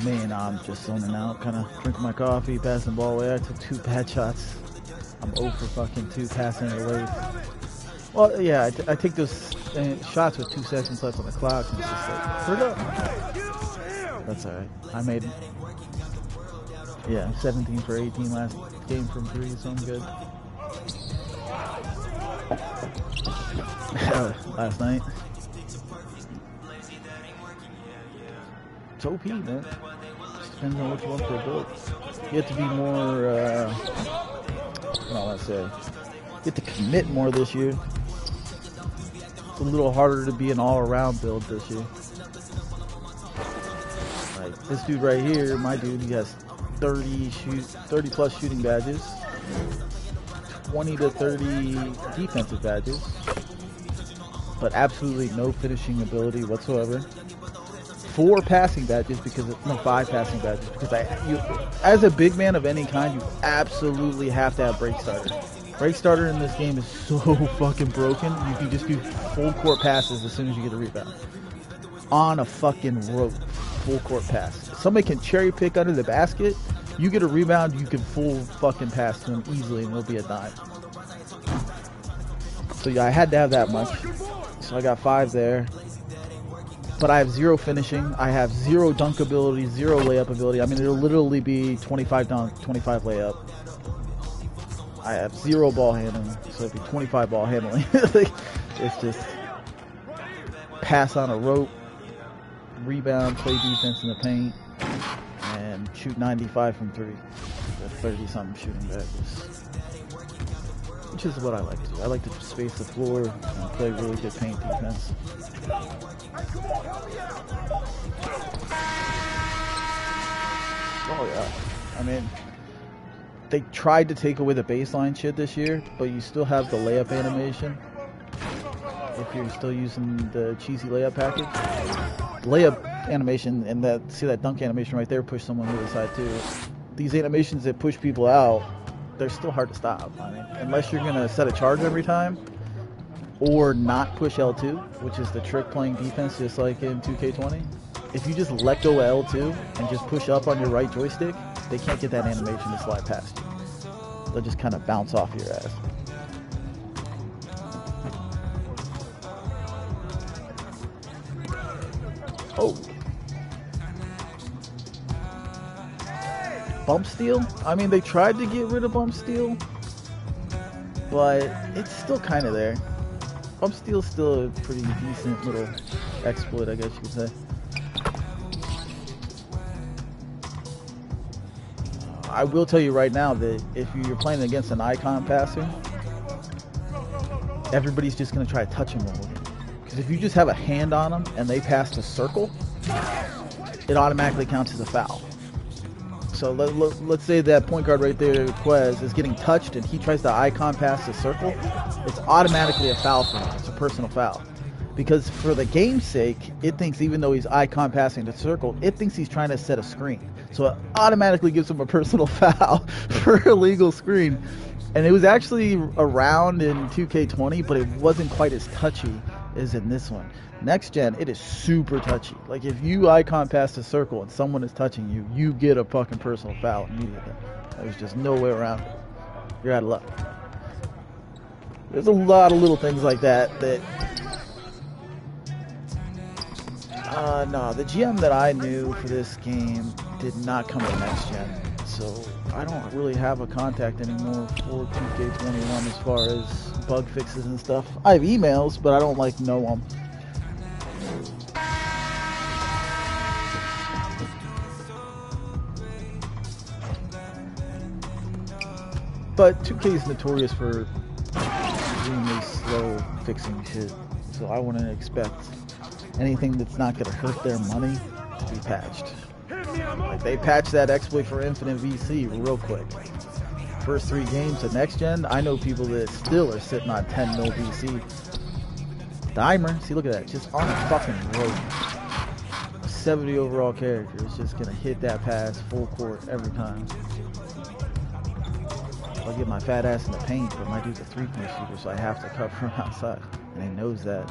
Man, I'm just zoning out, kind of drinking my coffee, passing the ball away. I took 2 bad shots. I'm 0 for fucking 2 passing it away. Well, yeah, I take those shots with 2 seconds left on the clock, and it's just like, put it up. That's alright. I made, 17 for 18 last game from 3, so I'm good. Last night. It's OP, man. Just depends on what you want for a build. You have to be more, what do I want to say? You have to commit more this year. It's a little harder to be an all-around build this year. Like, this dude right here, my dude, he has 30 plus shooting badges, 20 to 30 defensive badges, but absolutely no finishing ability whatsoever. 4 passing badges because 5 passing badges because as a big man of any kind, you absolutely have to have break starter. Break starter in this game is so fucking broken. You can just do full court passes as soon as you get a rebound. On a fucking rope, full court pass. If somebody can cherry pick under the basket, you get a rebound, you can full fucking pass to him easily and it'll be a dime. So yeah, I had to have that much. So I got 5 there. But I have 0 finishing. I have 0 dunk ability, 0 layup ability. I mean, it'll literally be 25 dunk, 25 layup. I have 0 ball handling, so it'd be 25 ball handling. Like, it's just pass on a rope, rebound, play defense in the paint, and shoot 95 from 3. The 30-something shooting back, which is what I like to do. I like to space the floor and play really good paint defense. Oh yeah, I mean, they tried to take away the baseline shit this year, but you still have the layup animation. If you're still using the cheesy layup package, layup animation and that, see that dunk animation right there, push someone to the side too. These animations that push people out, they're still hard to stop. I mean, unless you're gonna set a charge every time, or not push L2, which is the trick playing defense, just like in 2K20. If you just let go of L2 and just push up on your right joystick, they can't get that animation to slide past you. They'll just kind of bounce off your ass. Oh. Bump steal? I mean, they tried to get rid of bump steal, but it's still kind of there. Bump steal's still a pretty decent little exploit, I guess you could say. I will tell you right now that if you're playing against an icon passer, everybody's just going to try to touch him the whole game. Because if you just have a hand on them and they pass the circle, it automatically counts as a foul. So let's say that point guard right there, Quez, is getting touched and he tries to icon pass the circle, it's automatically a foul for him. It's a personal foul. Because for the game's sake, it thinks even though he's icon passing the circle, it thinks he's trying to set a screen. So it automatically gives him a personal foul for a legal screen. And it was actually around in 2K20, but it wasn't quite as touchy as in this one. Next gen, it is super touchy. Like if you icon pass the circle and someone is touching you, you get a fucking personal foul immediately. There's just no way around it. You're out of luck. There's a lot of little things like that. No, the GM that I knew for this game did not come to next gen, so I don't really have a contact anymore for 2K21 as far as bug fixes and stuff. I have emails, but I don't like know them. But 2K is notorious for extremely slow fixing shit, so I wouldn't expect anything that's not going to hurt their money to be patched. Like they patched that exploit for Infinite VC real quick. First 3 games of next gen, I know people that still are sitting on 10 mil VC. Dimer, see, look at that, just on the fucking road. 70 overall character is just going to hit that pass full court every time. I'll get my fat ass in the paint, but my dude's a 3-point shooter, so I have to cover him outside. And he knows that.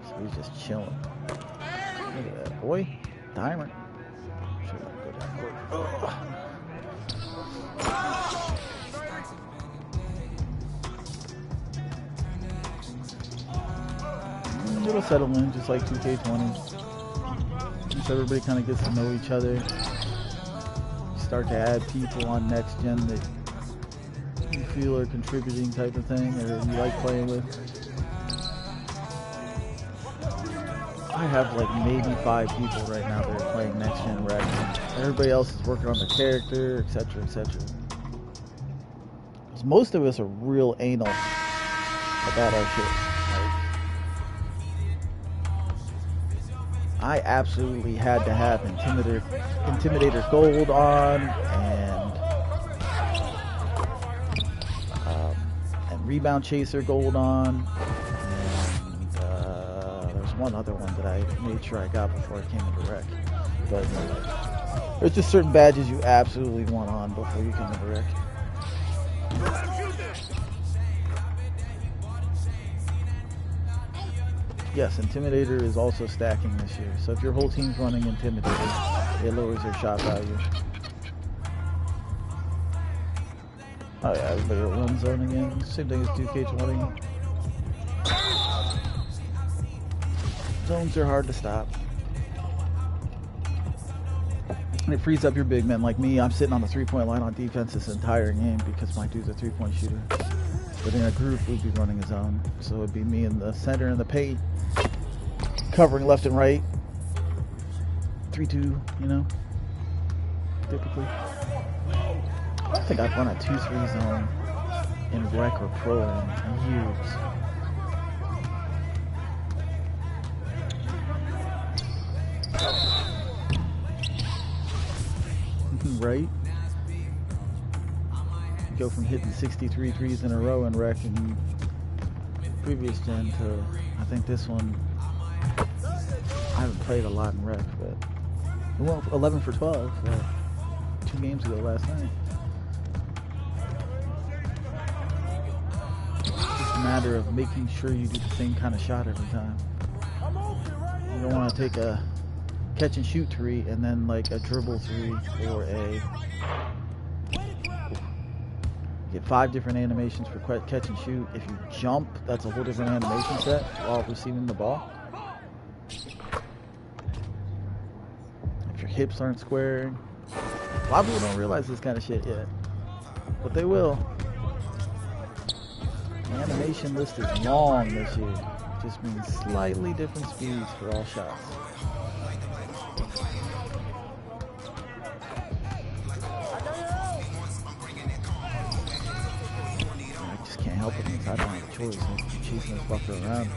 So he's just chilling. Look at that, boy. Dimer. Should I go down court? It'll settle in just like 2K20. Once everybody kind of gets to know each other, you start to add people on next gen that you feel are contributing type of thing, or you like playing with. I have like maybe 5 people right now that are playing next gen rec. Everybody else is working on the character, etc., etc. Because most of us are real anal about our shit. I absolutely had to have Intimidator Gold on and Rebound Chaser Gold on, and there's one other one that I made sure I got before I came into rec. But there's just certain badges you absolutely want on before you come into rec. Yes, Intimidator is also stacking this year. So if your whole team's running Intimidator, it lowers their shot value. Oh yeah, everybody will run zone again. Same thing as 2K20. Zones are hard to stop. And it frees up your big men. Like me, I'm sitting on the 3-point line on defense this entire game because my dude's a 3-point shooter. But in a group, we'd be running a zone. So it'd be me in the center in the paint, covering left and right. 3-2, you know? typically. I don't think I've run a 2-3 zone in rec or pro in years. Right? You go from hitting 63 threes in a row in rec in previous gen to, I think this one, I haven't played a lot in rec, but we went 11 for 12 2 games ago last night. It's just a matter of making sure you do the same kind of shot every time. You don't want to take a catch and shoot 3 and then like a dribble 3 or a get 5 different animations for catch and shoot. If you jump, that's a whole different animation set while receiving the ball. If your hips aren't squaring. A lot of people don't realize this kind of shit yet, but they will. The animation list is long this year. It just means slightly different speeds for all shots. I just can't help it because I don't have a choice. I keep chasing this fucker around.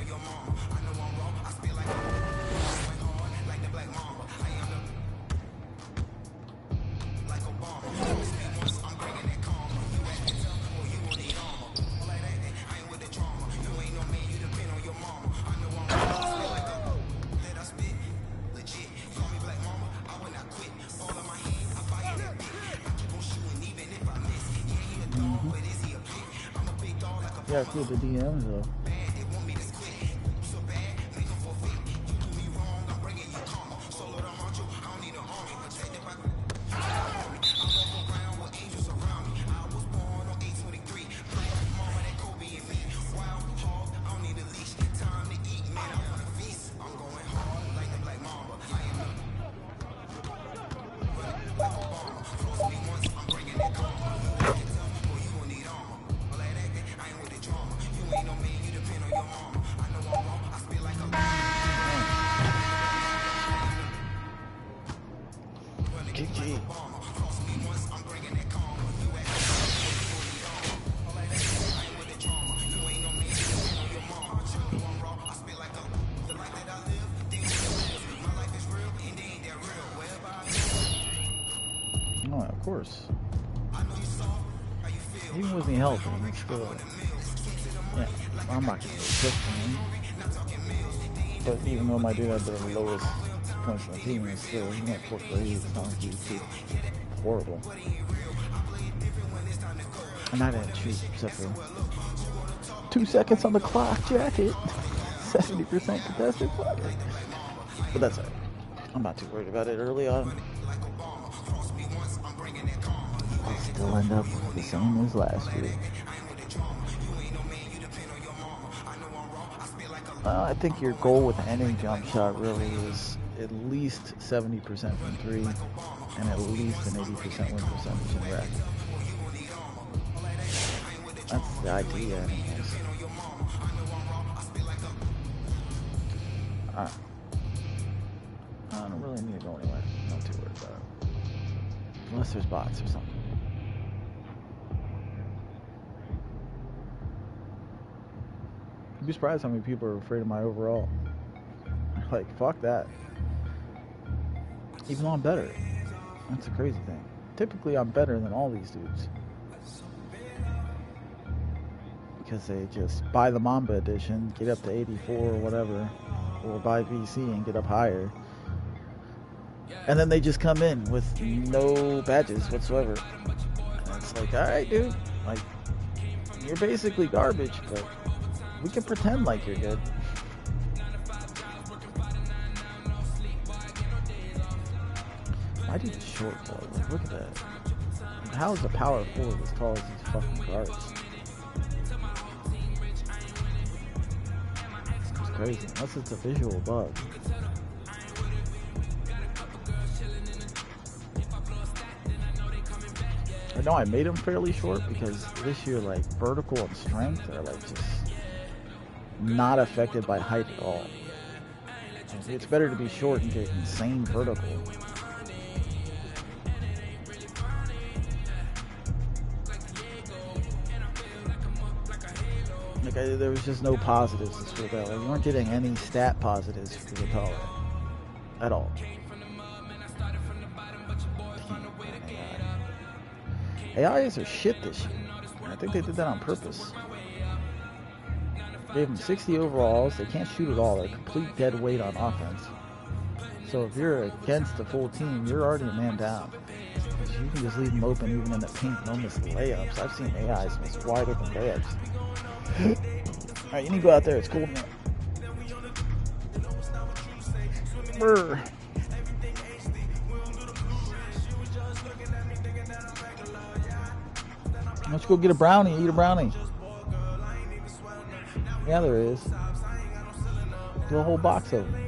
Yeah, I feel the DMs though. Oh, of course. Even with me helping, it's still. Yeah, I'm not gonna push him. But even though my dude had the lowest points on the team, it's still, he went 4 for 8. It's not like he was horrible. And I didn't shoot except for 2 seconds on the clock, jacket. 70% contested. Fuck it. But that's alright. I'm not too worried about it early on. I'll still end up the same as last year. I think your goal with any jump shot really is at least 70% from 3 and at least an 80% win percentage in rec. That's the idea, anyways. Alright. I don't really need to go anywhere. Not too worried about it. Unless there's bots or something. You'd be surprised how many people are afraid of my overall. Like, fuck that. Even though I'm better. That's a crazy thing. Typically, I'm better than all these dudes. Because they just buy the Mamba edition, get up to 84 or whatever, or buy VC and get up higher. And then they just come in with no badges whatsoever. And it's like, alright, dude. Like, you're basically garbage, but we can pretend like you're good. I do the short though. Like, look at that. How is a power forward as tall as these fucking guards? It's crazy. Unless it's a visual bug. I know I made them fairly short because this year, like, vertical and strength are like just not affected by height at all. It's better to be short and get insane vertical there was just no positives to sort that. Like, you weren't getting any stat positives for the color at all. AIs are shit this year. I think they did that on purpose. They gave them 60 overalls. They can't shoot at all. They're complete dead weight on offense. So if you're against a full team, you're already a man down. You can just leave them open even in the paint and miss layups. I've seen AIs miss wide open layups. Alright, you need to go out there. It's cold now. Brr. Why don't you go get a brownie? Eat a brownie. Yeah, there is. Do a whole box of them.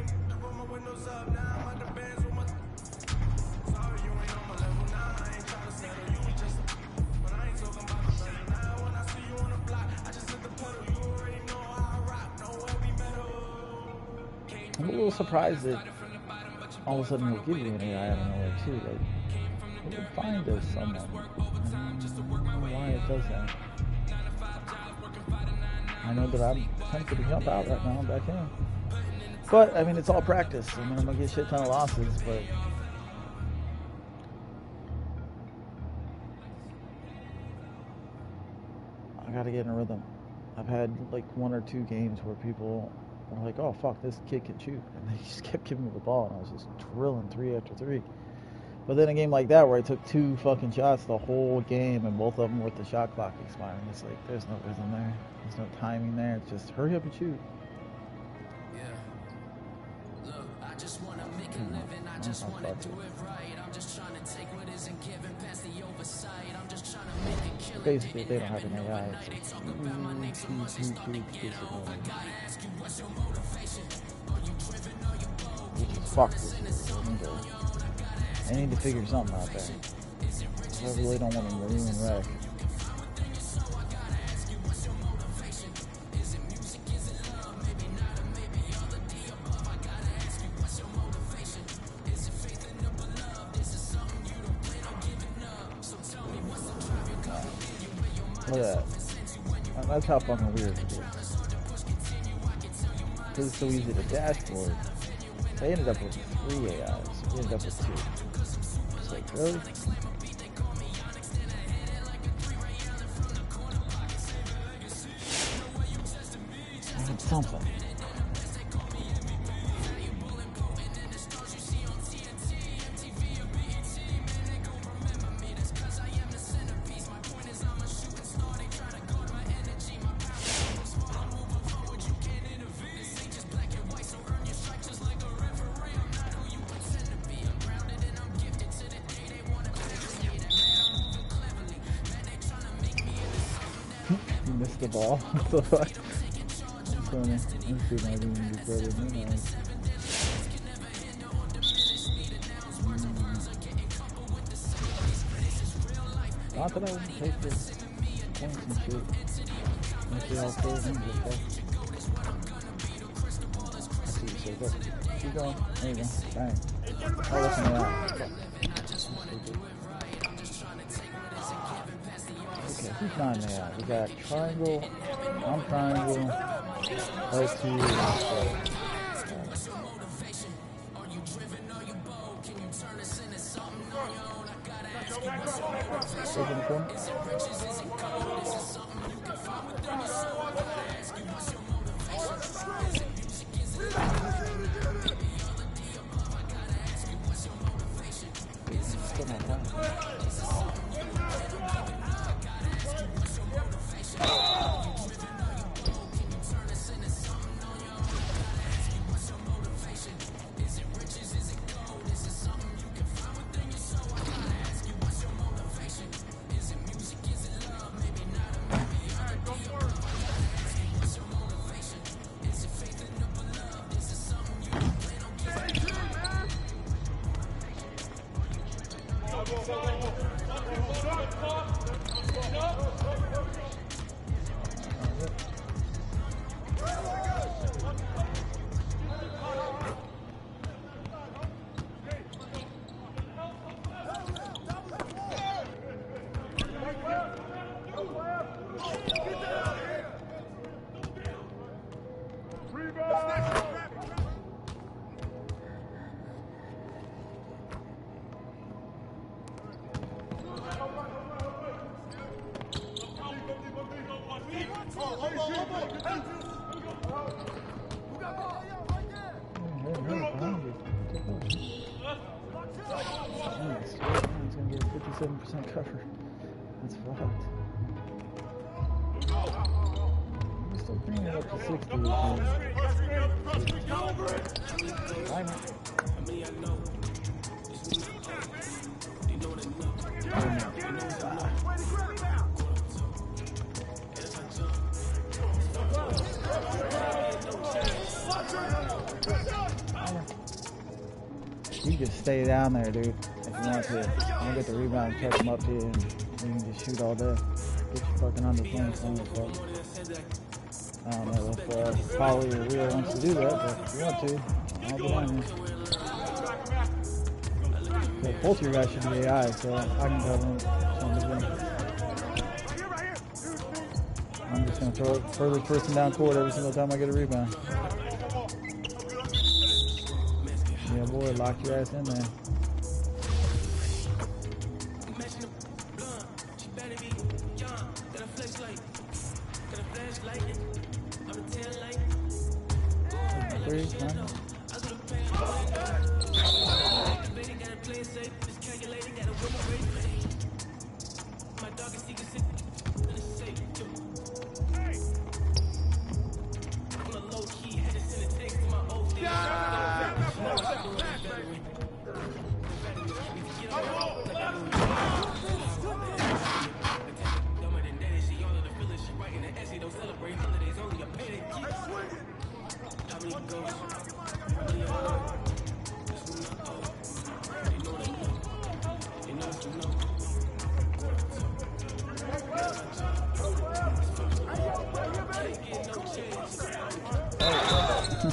I'm a little surprised that all of a sudden he'll give you an AI out of nowhere too. Like, he would find us someone. I don't know why it does that. I know that I'm tempted to jump out right now and back in. But, I mean, it's all practice. I mean, I'm going to get a shit ton of losses, but... I got to get in a rhythm. I've had, like, 1 or 2 games where people are like, oh, fuck, this kid can shoot. And they just kept giving me the ball, and I was just drilling 3 after 3. But then a game like that where I took 2 fucking shots the whole game, and both of them with the shot clock expiring, it's like, there's no rhythm there. There's no timing there. It's just hurry up and shoot. Just wanna make a living, I just wanna do it right. I'm just trying to take what isn't given past the oversight. I'm just trying to make it kill it. Basically, they don't have an AI. They talk about my name so much, they start to get old. I gotta ask you, what's your motivation? Are you driven, are you bold? Which is fucked. They need to figure something out there. I really don't want to ruin wreck. Look at that. That's how fucking weird it is. Because it's so easy to dashboard. They ended up with 3 AIs. We ended up with 2. It's like, really? I need something. Missed the ball. What the fuck? It's funny. Let's see if I can be better than that. Not that I wouldn't take the points and shit. Let's see how cool things are. Let's see what you say. Go. Keep going. There you go. Bang. Oh, listen to that. Okay, who's not in there? We got triangle, I'm triangle, L2, and Open the corner. He's gonna get 57% cover. That's fucked. We're still bringing it up to 60. You just stay down there, dude, if you want to. I'll get the rebound, catch him up to you, and you can just shoot all day. Get you fucking on the phone, I don't know if Polly or Rio wants to do that, but if you want to, I'll be down here. But both of your guys should be AI, so I can cover them. I'm just going to throw it further person down court every single time I get a rebound. Yeah, boy, lock your ass in there.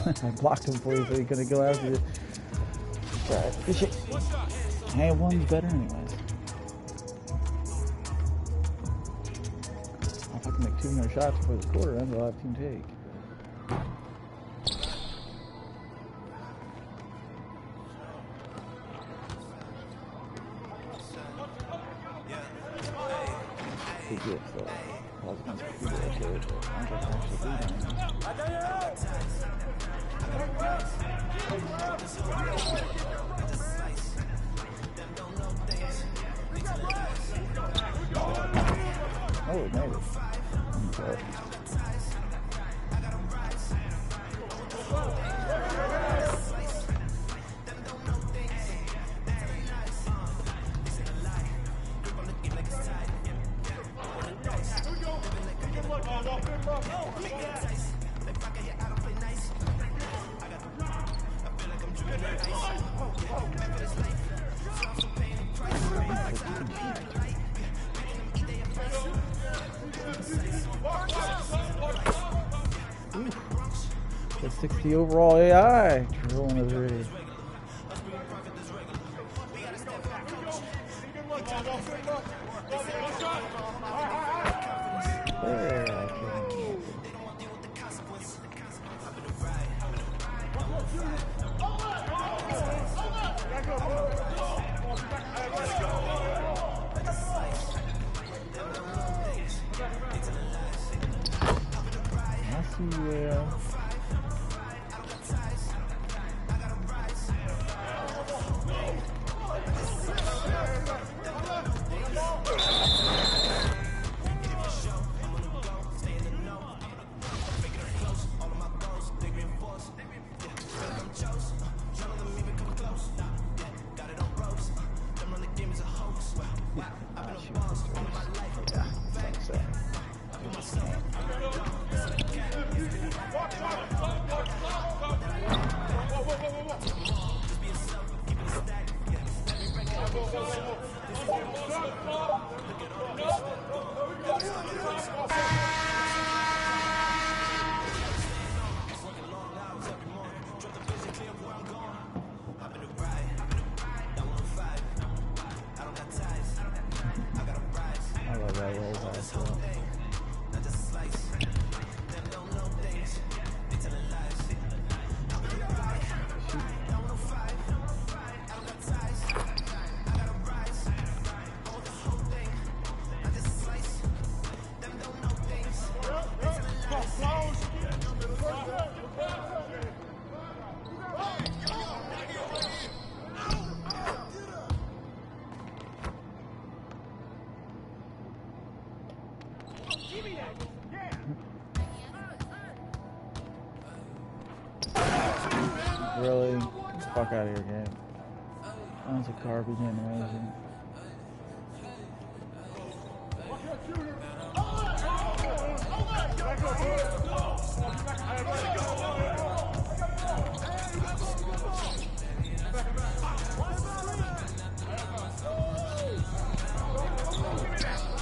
I blocked him for you so he couldn't go after you. Alright, good shit. Hey, one's better anyways. If I can make 2 more shots before the quarter ends, I'll have team take. Good gift, though. I was going to be okay, but I don't actually do that. Oh, it made it. Okay. The 60 overall AI. Rolling a 3. Really? Get the fuck out of here, game. That's a garbage animation.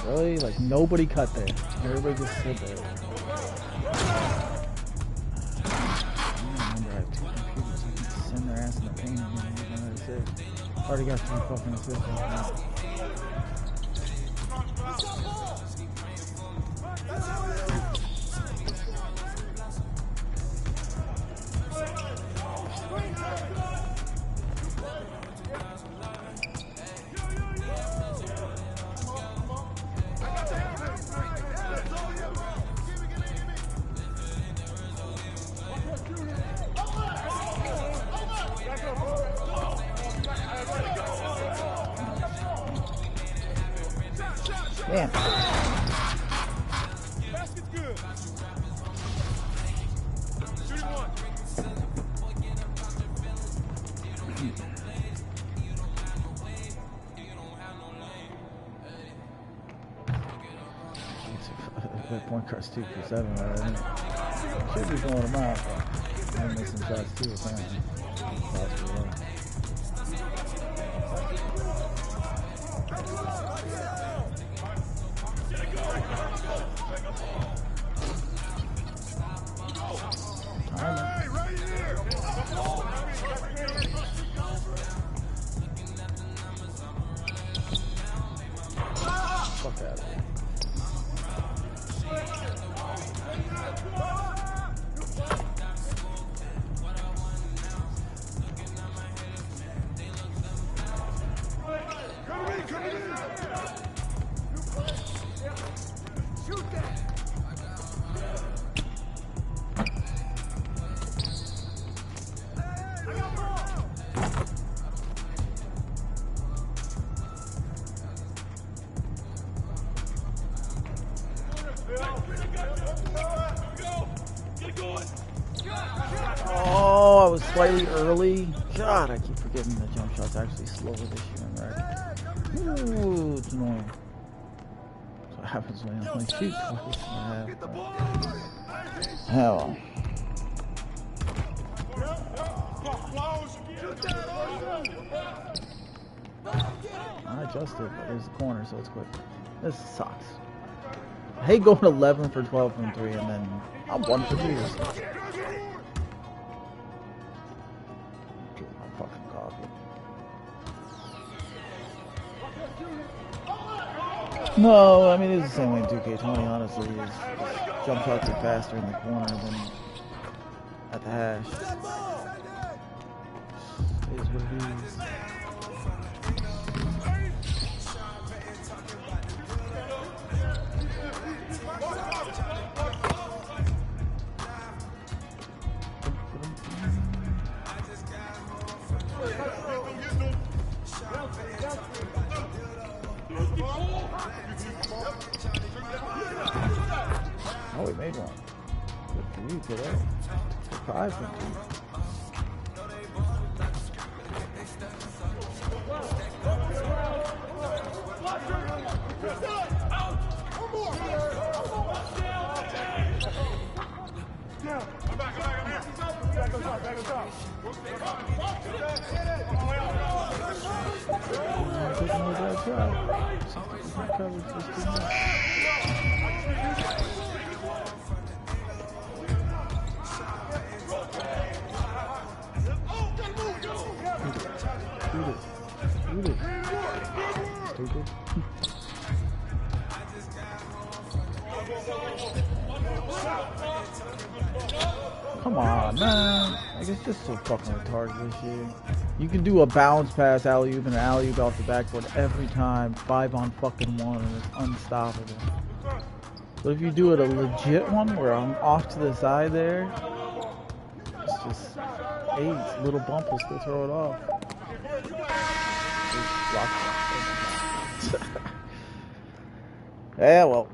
Really? Like, nobody cut there. Everybody just stood there. I have 2 computers. I can send their ass in the paint and get another assist. Already got 3 fucking assists. Damn. Basket's good. Shooting one. That point guard's 2 for 7 already. Should be blowing them out. I'm missing shots too, apparently. Fuck out of here. Oh, I was slightly early. God, I keep forgetting the jump shot's actually slower this year, right? Ooh, it's annoying. That's what happens when you only shoot twice and a half. Hell. I adjusted, but there's the corner, so it's quick. This sucks. I hate going 11 for 12 from 3 and then I'm 1 for 3 or something. Fucking coffee. No, I mean it's the same way in 2K20, honestly. Jump shots are faster in the corner than at the hash. It is what it is. Oh, we made one. Good for you today. 5 from 2. Stupid. Come on, man. Like, it's just so fucking retarded this year. You can do a bounce pass alley-oop and an alley-oop off the backboard every time, 5 on fucking 1, and it's unstoppable. But if you do it a legit one where I'm off to the side there, it's just 8. Little bump will still throw it off. Yeah, well.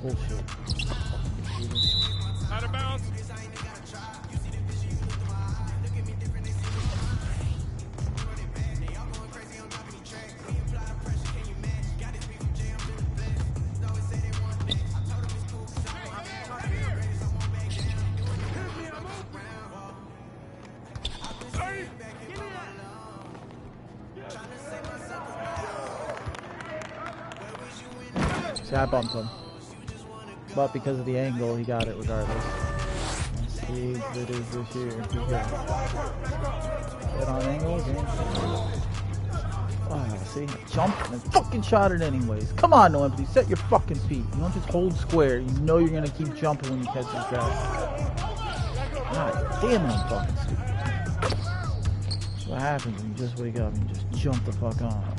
Bullshit. Out of bounds. See, I bumped him. But because of the angle, he got it regardless. Let's see what it is this year. He's good. Hit on angle, game. Oh, see? Jumped and fucking shot it anyways. Come on, NoEmpathy. Set your fucking feet. You don't just hold square. You know you're gonna keep jumping when you catch this guy. God damn it, I'm fucking stupid. That's what happens when you just wake up and you just jump the fuck on.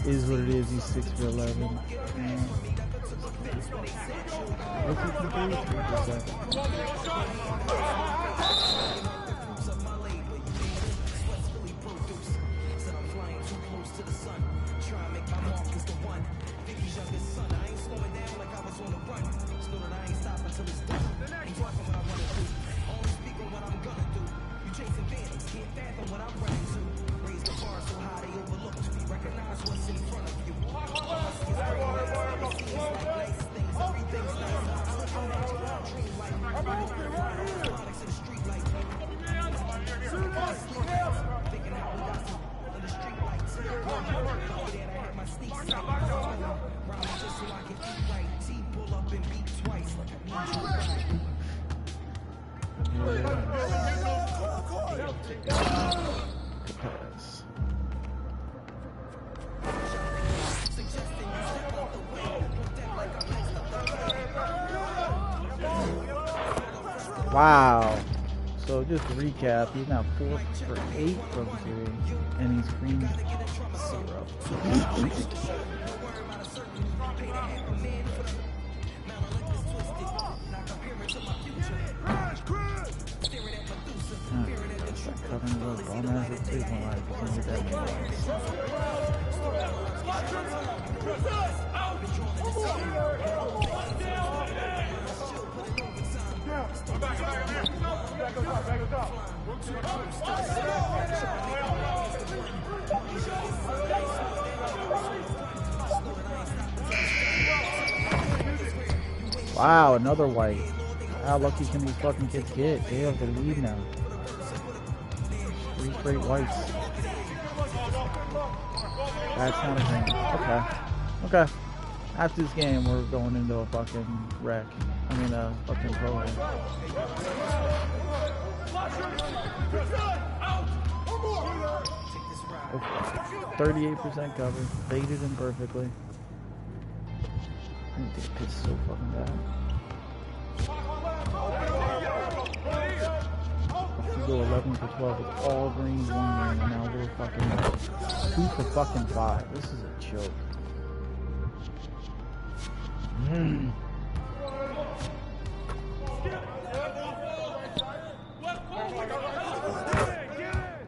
Is what it is, he's 6 for 11. What's he can do? 3. Wow. So just to recap, he's now 4 for 8 from 3, and he's green 0. Wow, another white. How lucky can these fucking kids get? They have the lead now. 3 straight whites. That's not a green. Okay. Okay. After this game, we're going into a fucking wreck. I mean, a fucking program. 38% cover. Baited him perfectly. I think this pit's so fucking bad. We go 11 for 12 with all greens one game, and now we're fucking 2 for fucking 5. This is a joke.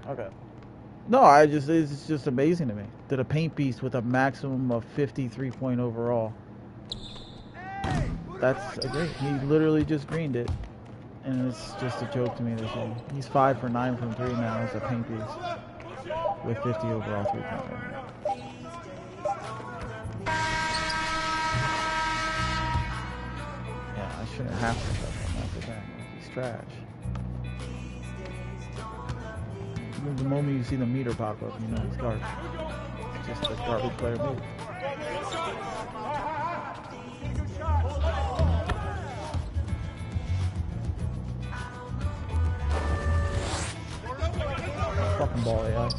Okay. No, it's just amazing to me that a paint beast with a maximum of 53 point overall. That's a great. He literally just greened it, and it's just a joke to me this year. He's 5 for 9 from 3 now as a paint beast with 50 overall 3-pointer. Yeah, I shouldn't have to touch him after that. He's trash. The moment you see the meter pop up, you know he's garbage. It's just a garbage player move. Fucking ball, yeah.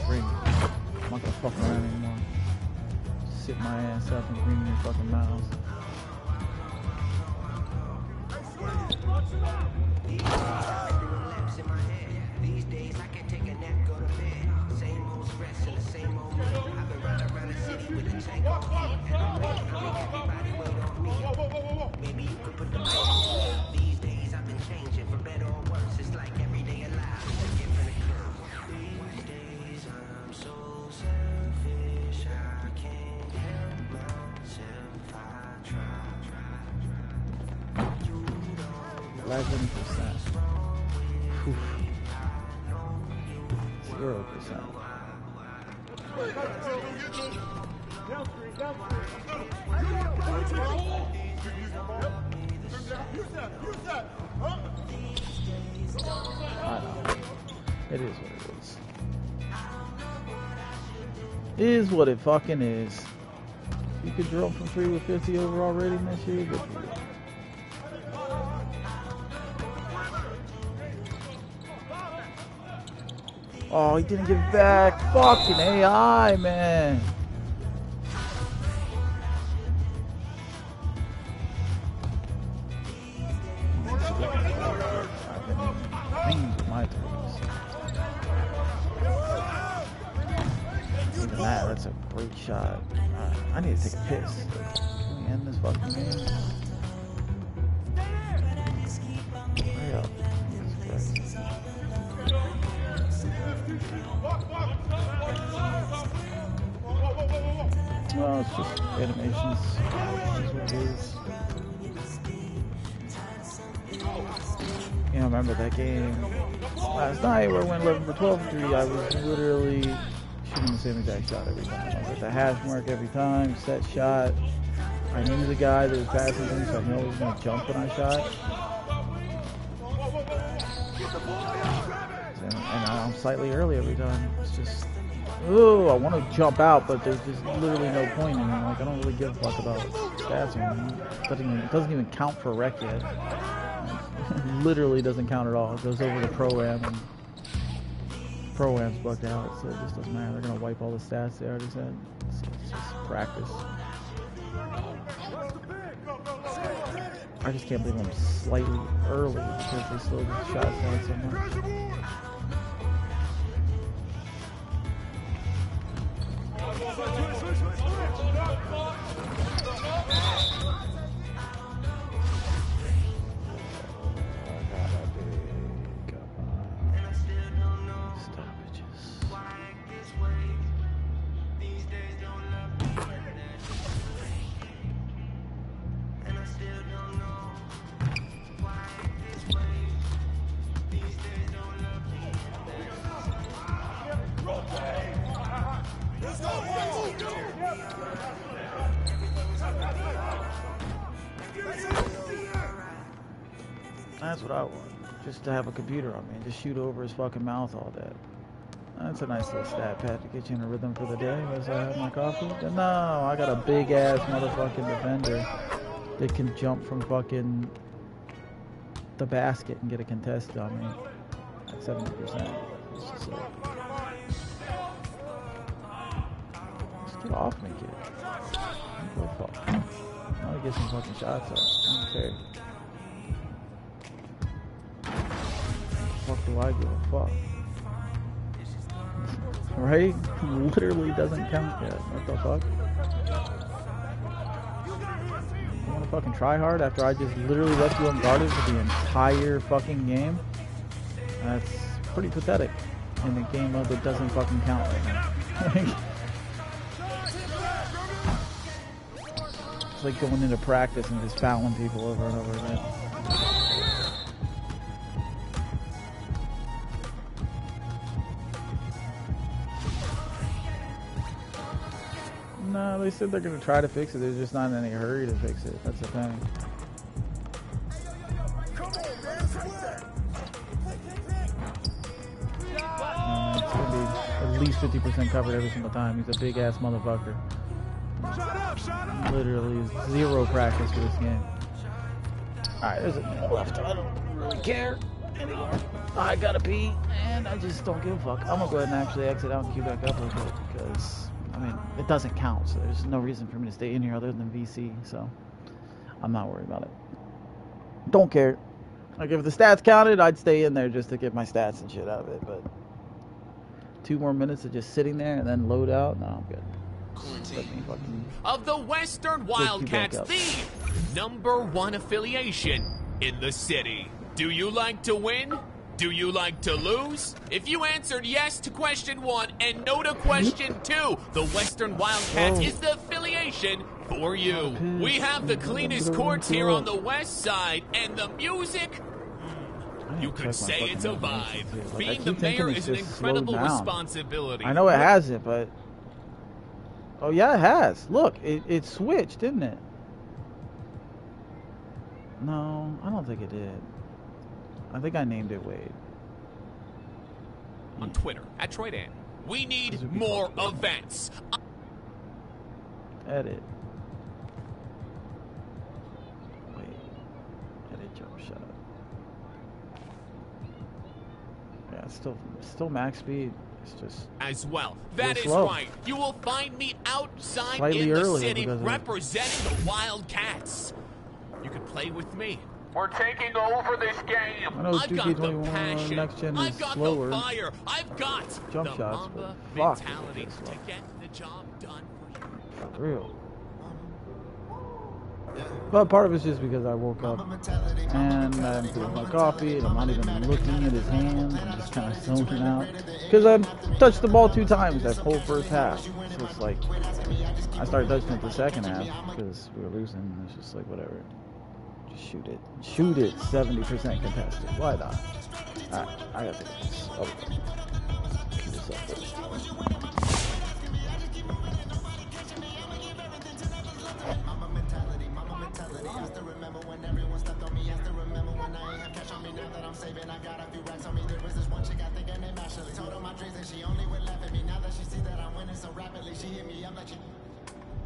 Green. I'm not gonna fuck around anymore. Sit my ass up and green your fucking mouth. It is what it is. It is what it fucking is. You could draw from 3 with 50 overall rating this year, good for you. Oh, he didn't give it back. Fucking AI, man. Even that, that's a great shot. I need to take a piss. Can we end this fucking game? Hurry up. Jesus Christ. Well, it's just animations. That's what it is. You know, remember that game last night where I went 11 for 12 for 3. I was literally shooting the same exact shot every time. I was at the hash mark every time, set shot. I knew the guy that was passing me, so I knew he was going to jump when I shot. And I'm slightly early every time. It's just, ooh, I want to jump out, but there's just literally no point in it. Like, I don't really give a fuck about stats or anything. It doesn't even count for rec yet. It literally doesn't count at all. It goes over to Pro-Am, and Pro-Am's bugged out, so it just doesn't matter. They're going to wipe all the stats they already said. So it's just practice. I just can't believe I'm slightly early because they slowed the shots down so much. That's what I want. Just to have a computer on me and just shoot over his fucking mouth all day. That's a nice little stat pad to get you in a rhythm for the day as I have my coffee. But no, I got a big ass motherfucking defender that can jump from fucking the basket and get a contest on me at 70%. It's just like, just get off me, kid. Go fuck. I want to get some fucking shots up. I don't care. Fuck do I give a fuck? Right? Literally doesn't count yet. What the fuck? You wanna fucking try hard after I just literally left you unguarded for the entire fucking game? That's pretty pathetic in a game mode that doesn't fucking count right now. It's like going into practice and just fouling people over and over again. No, they said they're going to try to fix it. They're just not in any hurry to fix it. That's the thing. It's going to be at least 50% covered every single time. He's a big-ass motherfucker. Literally zero practice for this game. Alright, there's a minute left. I don't really care anymore. I gotta pee, and I just don't give a fuck. I'm going to go ahead and actually exit out and queue back up a little bit because... I mean, it doesn't count, so there's no reason for me to stay in here other than VC, so I'm not worried about it. Don't care. Like, if the stats counted, I'd stay in there just to get my stats and shit out of it, but 2 more minutes of just sitting there and then load out? No, I'm good. Of the Western Wildcats, the #1 affiliation in the city. Do you like to win? Do you like to lose? If you answered yes to question 1 and no to question 2, the Western Wildcats is the affiliation for you. We have the cleanest courts here on the west side, and the music, you could say it's a vibe. Being the mayor is an incredible responsibility. I know it hasn't, but... Oh, yeah, it has. Look, it switched, didn't it? No, I don't think it did. I think I named it Wade. On Twitter, @TroyDan. We need more events. Edit. Wait. Edit jump shot. Yeah, it's still max speed. It's just as well. That is slow. right. You will find me outside Slightly in the early city representing the Wildcats. You can play with me. We're taking over this game. I've got the passion. I've got the fire. I've got jump the shots, Mamba but mentality to get the job done for you. For real. But part of it's just because I woke up and I'm doing my coffee and I'm not even looking at his hands. I'm just kind of zoning out. Because I touched the ball 2 times that whole first half. So it's like, I started touching it the second half because we were losing. And it's just like, whatever. Just shoot it. Shoot it 70% contested. Why not? Alright, I gotta do this. Okay. Keep this up first. I got a few racks on me. There was this one chick I think her name Ashley. Told her my dreams and she only would laugh at me. Now that she see that I'm winning so rapidly, she hit me up like she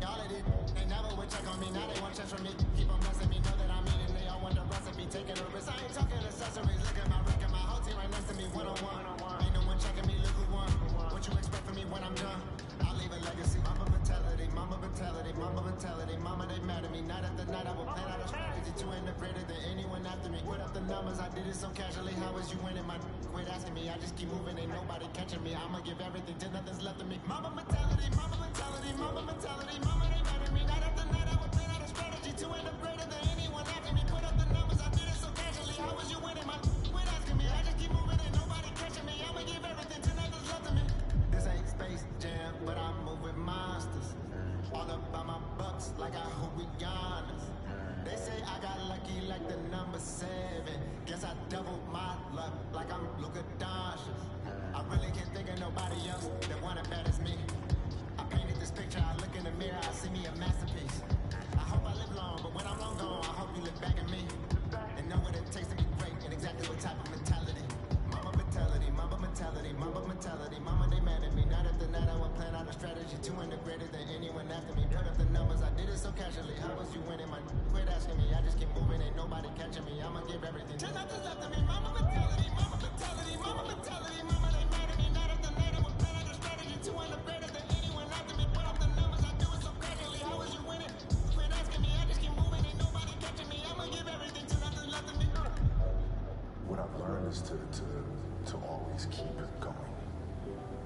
all of it. They never would check on me. Now they want checks from me. Keep on blessing me. Know that I'm eating. They all want the recipe. Taking a risk. I ain't talking accessories. Look at my record. My whole team right next to me. One-on-one. Ain't no one checking me. Look who won. What you expect from me when I'm done? I'll leave a legacy. Mama mentality. Mama mentality. Mama mentality. Mama, they mad at me. Night after night, I will plan out a strategy to end up greater than anyone after me. Put up the numbers. I did it so casually. How was you winning? My quit asking me. I just keep moving. Ain't nobody catching me. I'ma give everything till nothing's left of me. Mama mentality. Mama mentality. Mama mentality. Mama, they mad at me. Night after night, I will plan out a strategy to end up greater than anyone after me. Put up the numbers. I did it so casually. How was you winning? My quit asking me. I just keep moving. Ain't nobody catching me. I'ma give everything till nothing's left of me. This ain't Space Jam, but I'm moving monsters. All up by my bucks like I hope we honest. They say I got lucky like the number 7. Guess I doubled my luck like I'm Luka Doncic. I really can't think of nobody else that want it bad as me. I painted this picture, I look in the mirror, I see me a masterpiece. I hope I live long, but when I'm long gone, I hope you live strategy too integrated than anyone after me. Put up the numbers, I did it so casually. How was you winning? My quit asking me. I just keep moving, ain't nobody catching me. I'ma give everything. Till nothing's left of me. Mama mentality, mama mentality, mama mentality. Mama, they mad at me. Night after night, I'm a plan out a strategy too integrated than anyone after me. Put up the numbers, I do it so casually. How was you winning? Quit asking me. I just keep moving, ain't nobody catching me. I'ma give everything till nothing's left of me. What I've learned is to always keep going.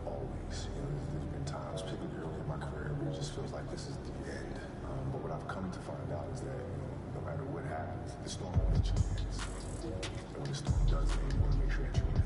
Always. You know, there's been times, particularly early in my career, where it just feels like this is the end. But what I've come to find out is that, you know, no matter what happens, the storm always changes. And when the storm does end, you want to make sure that you're ready.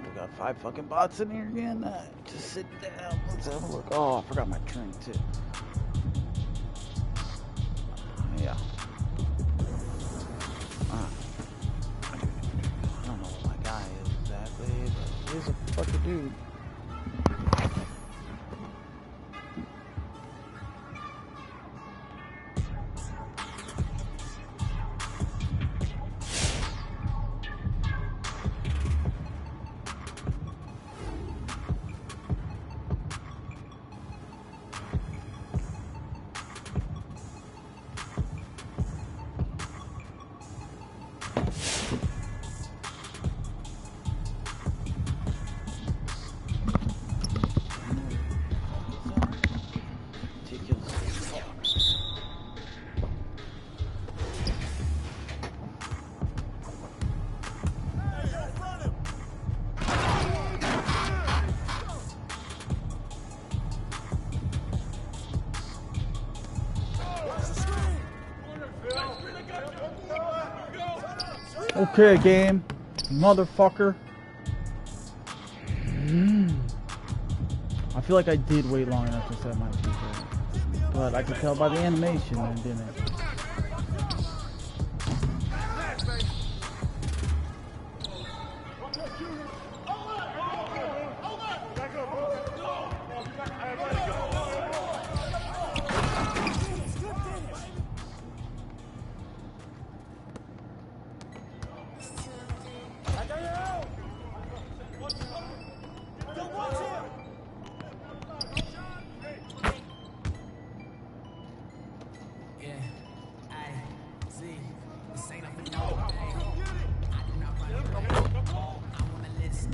We got 5 fucking bots in here again. Just sit down. Let's have a look. Oh, I forgot my drink too. Yeah. I don't know what my guy is exactly, but he's a fucking dude. Okay, game, motherfucker. I feel like I did wait long enough to set my people, but I could tell by the animation I didn't.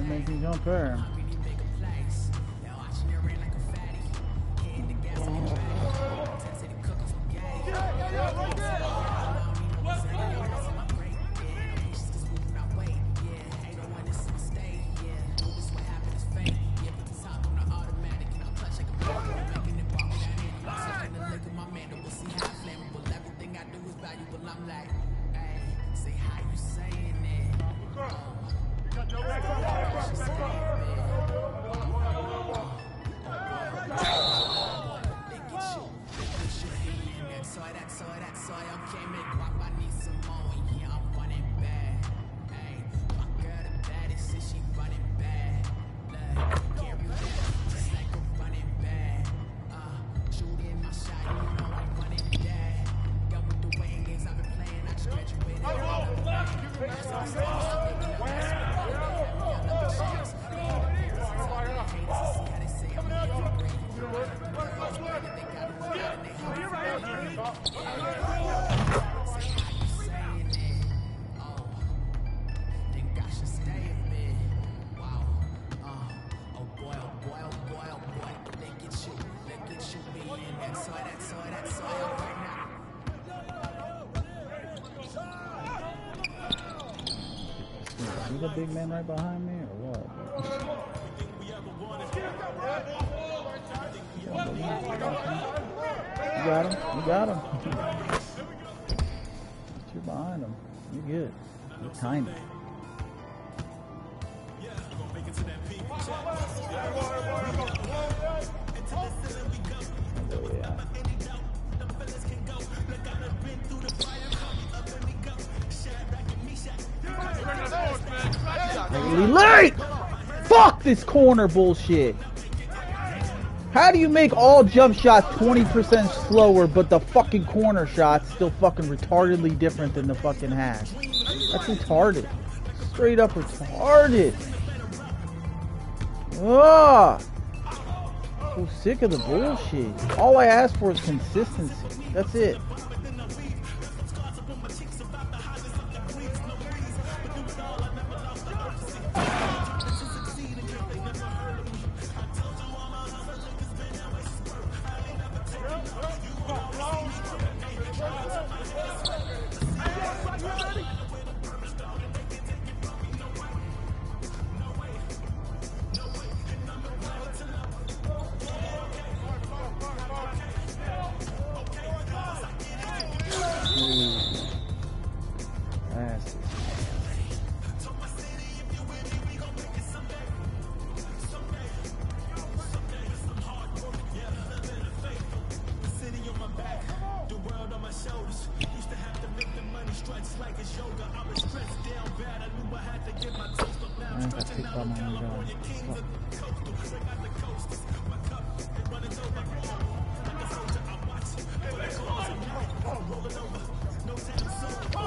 Making jump there. a big man right behind me or what? You got him. You got him. You're behind him. You're good. You're tiny. Really late! Fuck this corner bullshit! How do you make all jump shots 20% slower, but the fucking corner shot's still fucking retardedly different than the fucking hash? That's retarded. Straight up retarded. Ugh! So sick of the bullshit. All I ask for is consistency. That's it.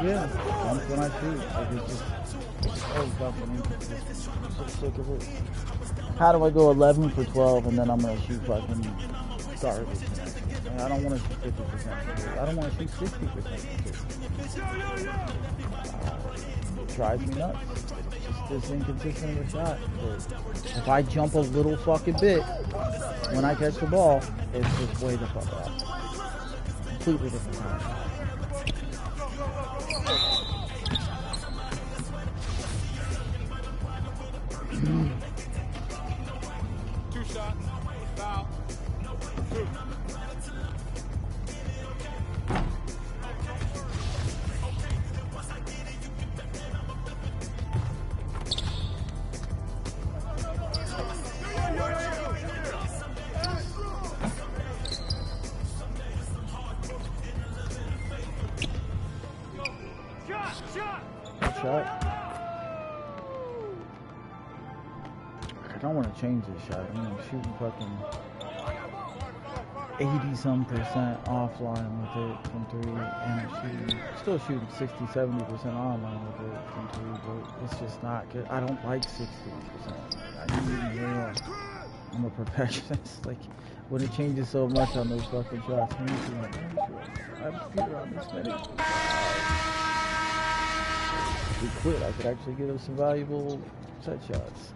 Yeah, that's when I shoot. Like it's just I'm so sick of it. How do I go 11 for 12 and then I'm gonna shoot fucking garbage? Like, I don't want to shoot 50%. I don't want to shoot 60%. It drives me nuts. It's just this inconsistent of a shot. But if I jump a little fucking bit when I catch the ball, it's just way the fuck off. Completely different time. Two shots. Foul. Shot. I don't want to change this shot. I mean, I'm shooting fucking 80-some% offline with it from 3, and I'm still shooting 60-70% online with it from 3, but it's just not good. I don't like 60%. I need more. I'm a perfectionist. Like, when it changes so much on those fucking shots, I have a computer on this minute. If we quit, I could actually get us some valuable set shots.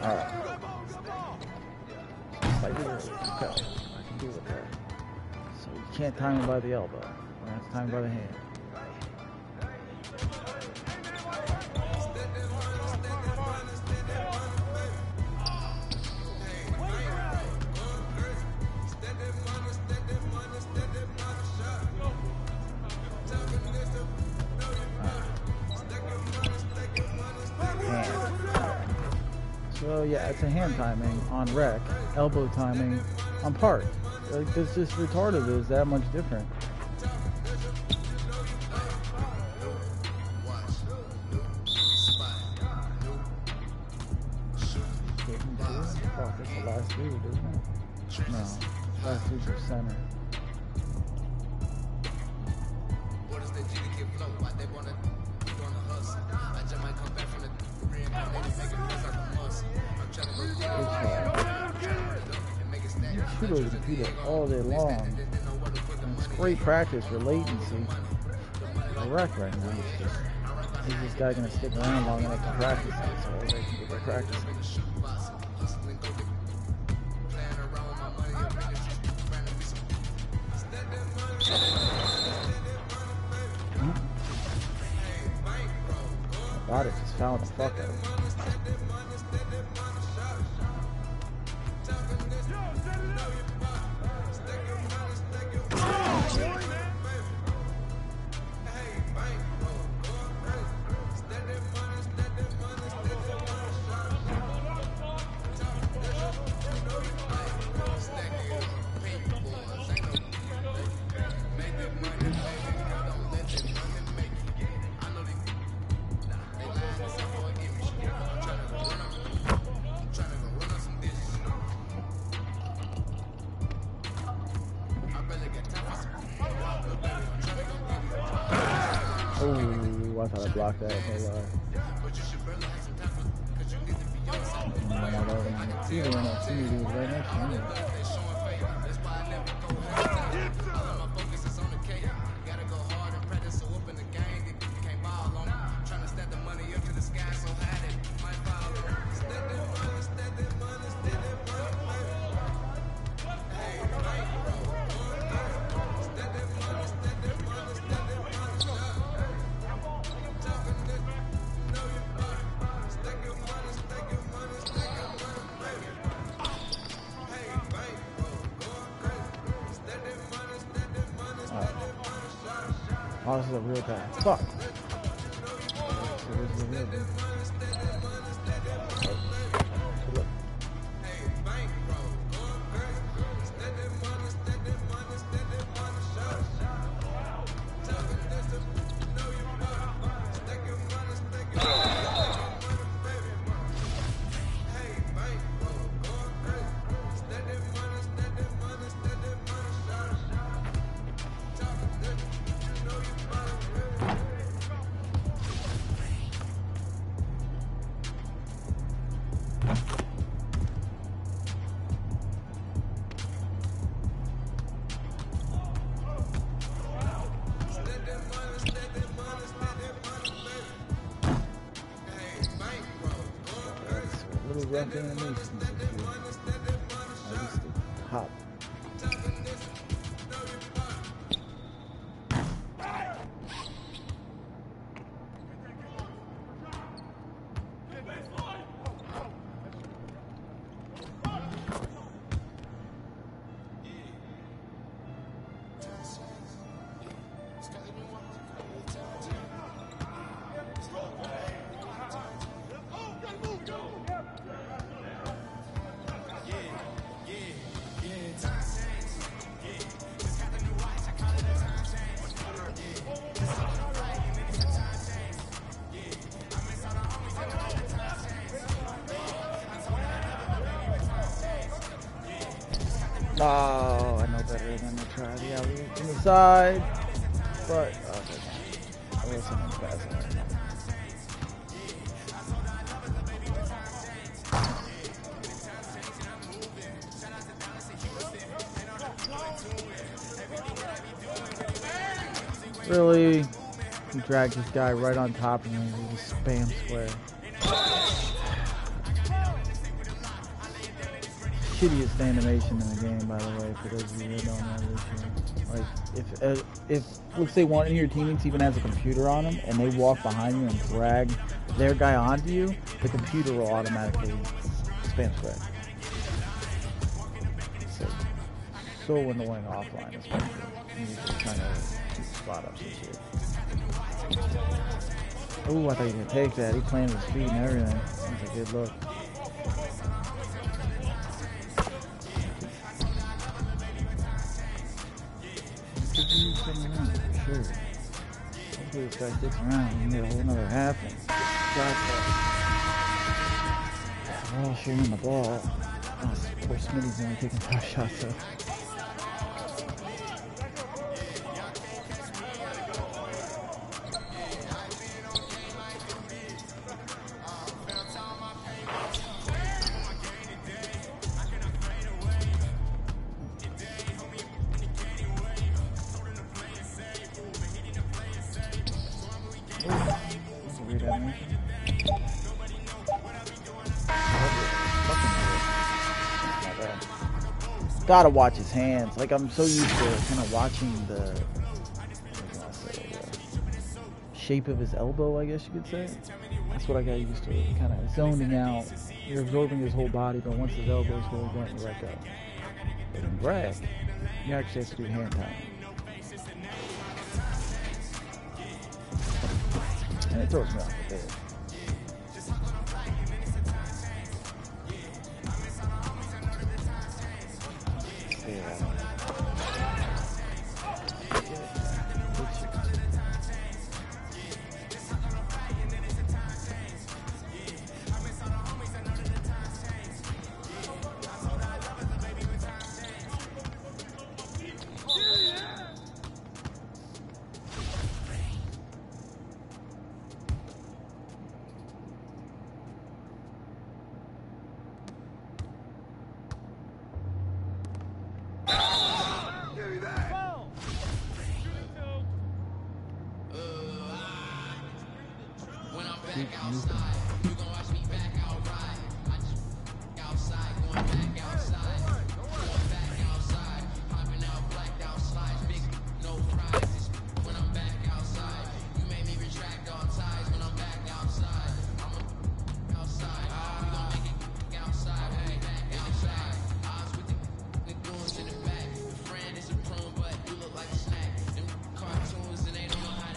Alright. Slightly early. Okay. I can deal with that. So you can't time it by the elbow. You have to time it by the hand. So yeah, it's a hand timing on rec, elbow timing on park. Like, it's just retarded. It's that much different. Fuck, it's the last read, isn't it? No, last read's for center. Shoot over the computer all day long. And it's great practice for latency. The wreck right now. Is this guy gonna stick around long enough to practice it so they can get their practice? fouling the fuck out of him. Oh, I thought I blocked that. No lie. Right next to me. Oh, this is a real pass. Fuck. This is a real pass. Rough animation. At least the top. Oh, I know better than to try the alley from the side, but I was someone's passing right now. Really? He dragged this guy right on top of me and he just spam square. Shittiest animation in the game, by the way, for those of you who don't know this game. Like, if let's say one of your teammates even has a computer on them and they walk behind you and drag their guy onto you, the computer will automatically spam square. So annoying offline, especially when you're just trying to spot up some shit. Oh, I thought he was gonna take that. He planted his feet and everything. That's a good look. Sure. Hopefully this guy sticks around and get a whole another half and we're all sharing the ball. Oh, poor Smitty's only taking 5 shots though. Gotta watch his hands. Like, I'm so used to kind of watching the shape of his elbow, I guess you could say. That's what I got used to. Kind of zoning out. You're absorbing his whole body, but once his elbows go bent, you let go. But in drag, you actually have to do hand time. And it throws me off the bed.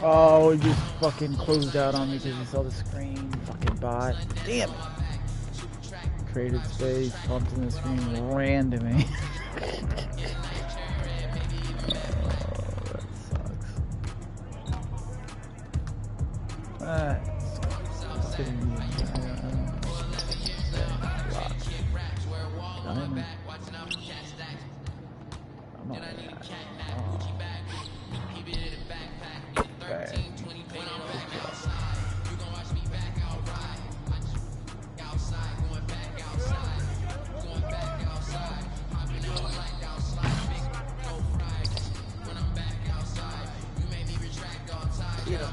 Oh, he just fucking closed out on me because he saw the screen. Fucking bot. Damn it. Created space, pumped in the screen, ran to me. Oh, that sucks.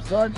Son.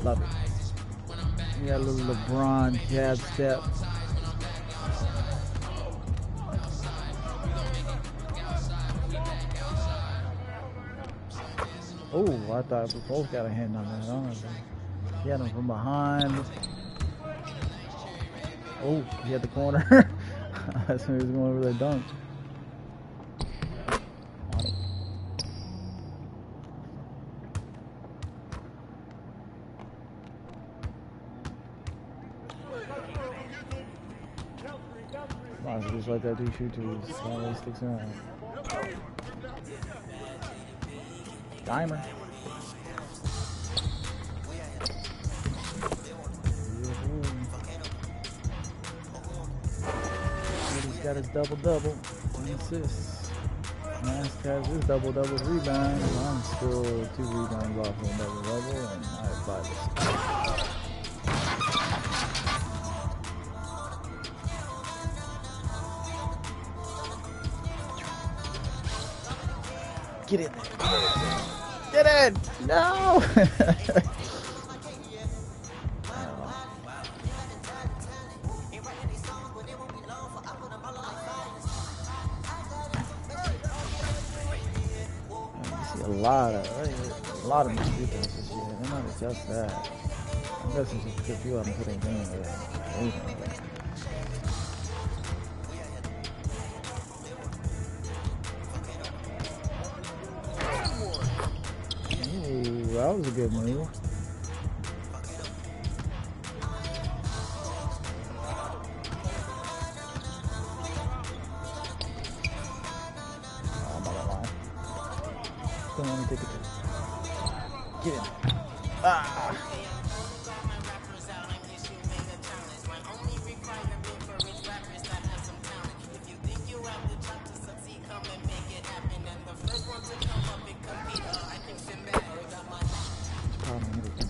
Love it. You got a little LeBron jab step. Oh, I thought we both got a hand on that, honestly. He had him from behind. Oh, he had the corner. That's when he was going over there dunk. Just let that dude shoot to his always sticks around. Dimer. He's got his double-double. 3 assists. Mask has his double-double rebound. I'm still 2 rebounds off of a double-double, and I have 5 assists. Get in there. Get in! No! I see a lot of defense this year. They might adjust that. I'm guessing just because people haven't put anything in there. That was a good move. Oh don't let me take it. Get in. Ah.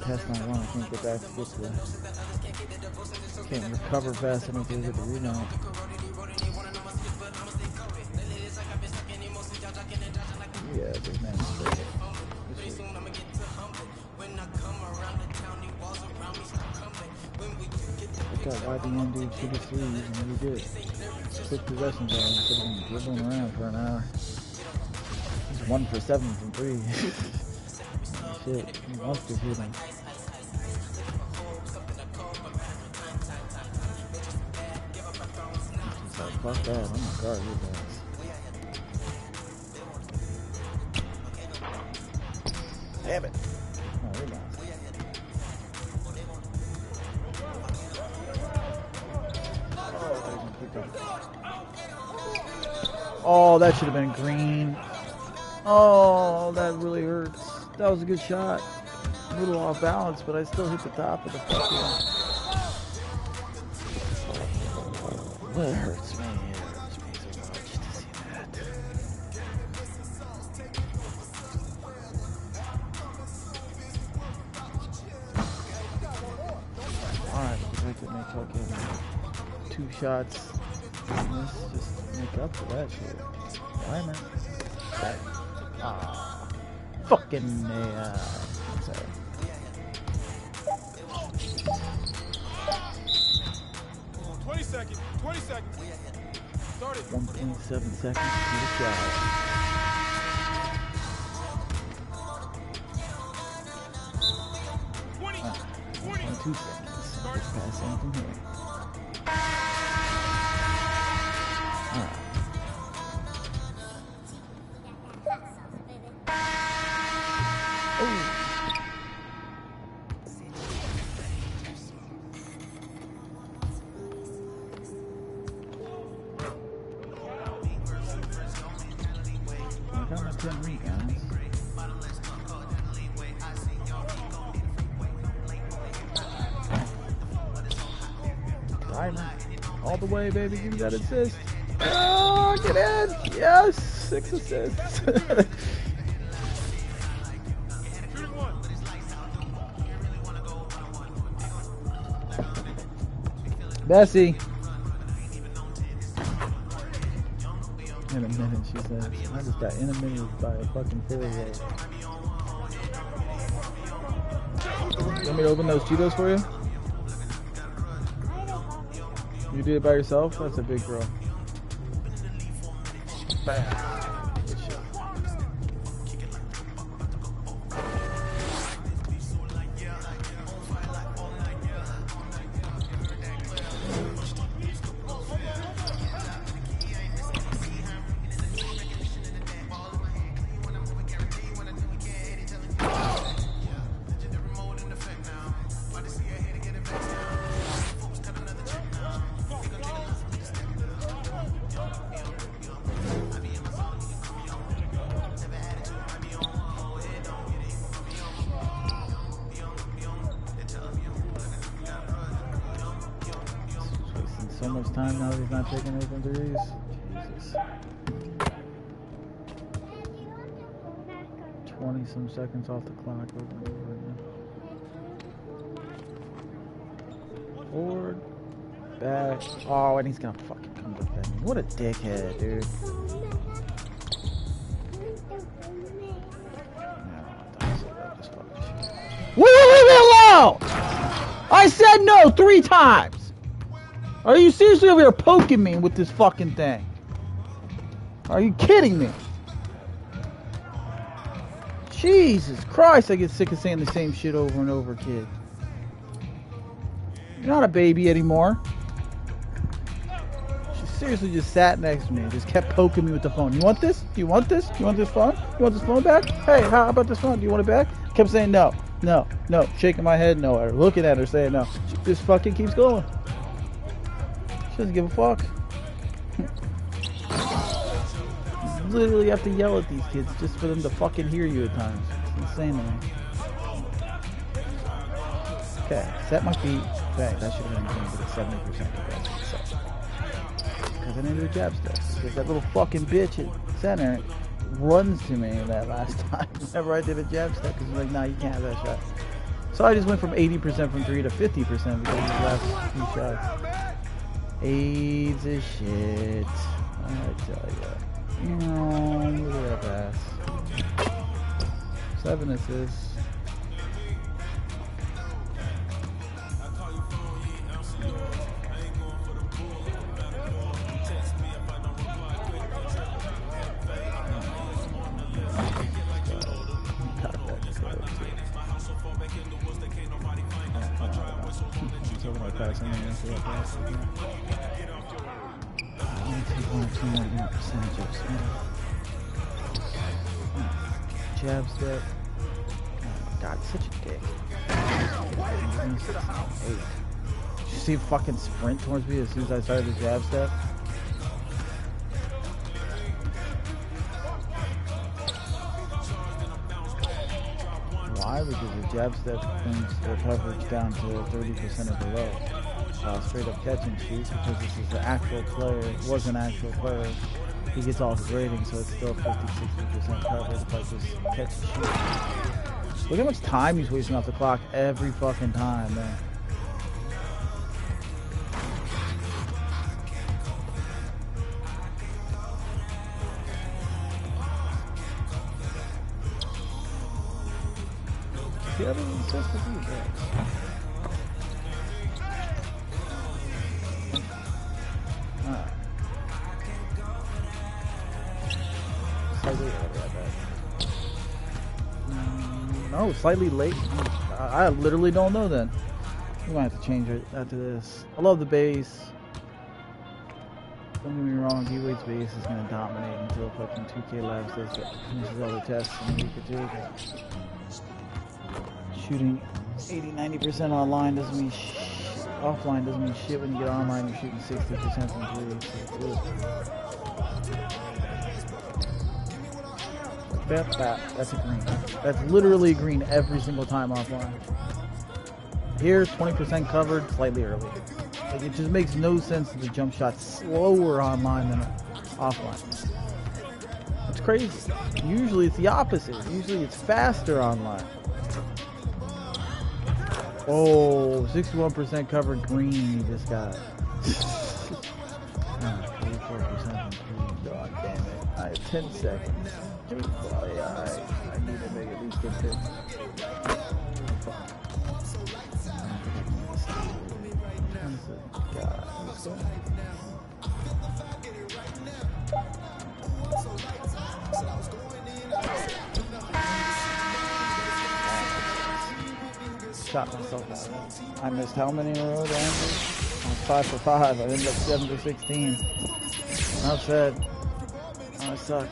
Pass my one, I can't get back to get to that. Can't recover fast enough to get the rebound. Yeah, big man straight. I got YBN dude shoot his threes and really good. Quick possessions on him, instead of him dribbling around for an hour. He's 1 for 7 from 3. Shit, he wants to hit him. Fuck that, I'm gonna guard your guys. Damn it. Oh, rebounds. Oh, that should have been green. Oh, that really hurts. That was a good shot. A little off balance, but I still hit the top of the fucking. That hurts me. It hurts me so much to see that. Alright, looks like it may fucking 2 shots. Let's just make up for that shit. Diamond. Ah. Fucking sorry. Seconds. 20 seconds. Started. 1.7 seconds to the shot. 1.2 seconds. Just passing from here. Alright. Oh. I got my 10 rebounds. Diamond. All the way, baby. Give me that assist. Oh, get in. Yes. 6 assists. Bessie. In a minute, she said. I just got intimated by a fucking fairway. You want me to open those Cheetos for you? You did it by yourself? That's a big girl. Bam. Good shot. So much time now that he's not taking open threes. Jesus. 20 some seconds off the clock. Forward. Back. Oh, and he's gonna fucking come defend me. What a dickhead, dude. Will you leave me alone? I said no 3 times. Are you seriously over here poking me with this fucking thing? Are you kidding me? Jesus Christ, I get sick of saying the same shit over and over, kid. You're not a baby anymore. She seriously just sat next to me and just kept poking me with the phone. You want this? You want this? You want this phone? You want this phone back? Hey, how about this phone? Do you want it back? Kept saying no, no, no. Shaking my head no. Or looking at her saying no. She just fucking keeps going. She doesn't give a fuck. literally have to yell at these kids just for them to fucking hear you at times. It's insane to me. Okay, set my feet. Okay, that should have been green, but it's 70%. Because I didn't do a jab step. Because that little fucking bitch at center runs to me that last time whenever I did a jab step, because he's like, nah, you can't have that shot. So I just went from 80% from 3 to 50% because of these last few shots. AIDS is shit. I tell ya. Look at that pass. 7 assists. Jab step. Oh my god, he's such a dick. Did you see him fucking sprint towards me as soon as I started the jab step? Why? Because the jab step brings their coverage down to 30% or below. Straight up catch and shoot, because this is an actual player, was an actual player. He gets all his rating, so it's still 50-60% coverage if I just catch and shoot. Look how much time he's wasting off the clock every fucking time, man. See, I didn't assist with you guys. No, slightly late. I literally don't know then. We might have to change it after this. I love the base. Don't get me wrong, D-Wade's base is going to dominate until fucking 2K Labs finishes all the tests in a week or two. Shooting 80-90% online doesn't mean offline doesn't mean shit when you get online. You're shooting 60% from 3. That's a green. That's literally a green every single time offline. Here, 20% covered, slightly early. Like, it just makes no sense that the jump shot's slower online than offline. It's crazy. Usually it's the opposite. Usually it's faster online. Oh, 61% covered green you just got. 44% green. God damn it. I have 10 seconds. I need to make at least 10 picks. God, let's go. Shot myself out. I missed how many in a row? I was 5 for 5. I ended up 7 for 16. Enough said. I suck.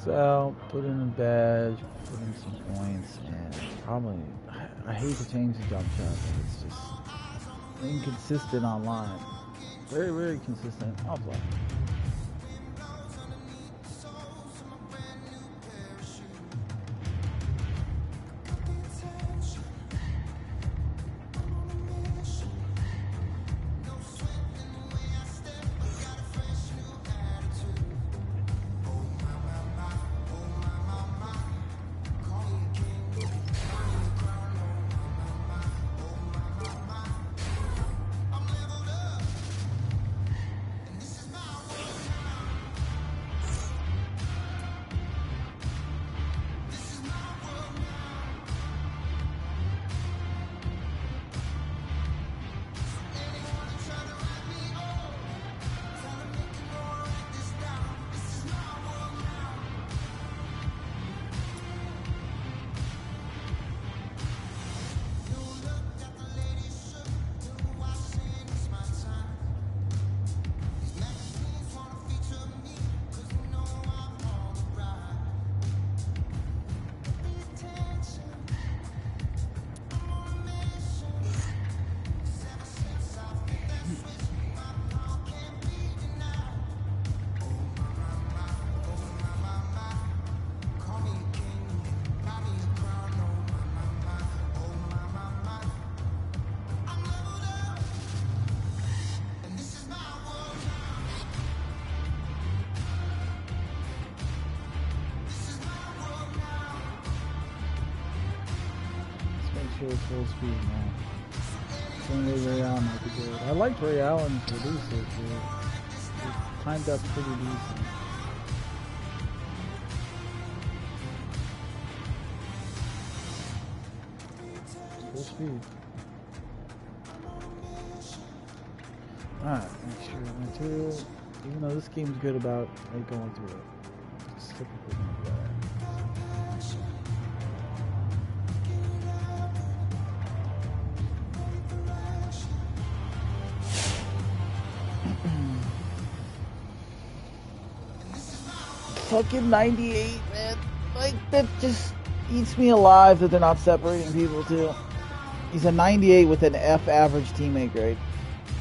Out, put in a badge, put in some points, and probably I hate to change the jump shot, but it's just inconsistent online. Very, very consistent offline. go full speed now. Only Ray Allen might be good. I liked Ray Allen's release this year. It timed up pretty decent. Full speed. Alright, make sure material. Even though this game's good about going through it. It's typically gonna be alright. Fucking 98, man. Like, that just eats me alive that they're not separating people, too. He's a 98 with an F average teammate grade.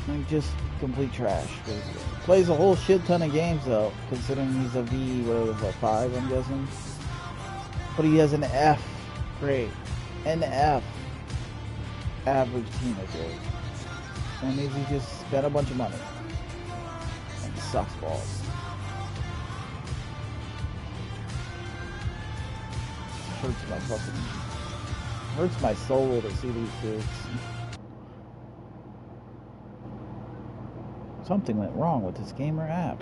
Like, just complete trash, basically. Plays a whole shit ton of games, though, considering he's a V, whatever, 5, I'm guessing. But he has an F grade. An F average teammate grade. That means he just spent a bunch of money. And sucks balls. Hurts my soul to see these dudes. Something went wrong with this gamer app.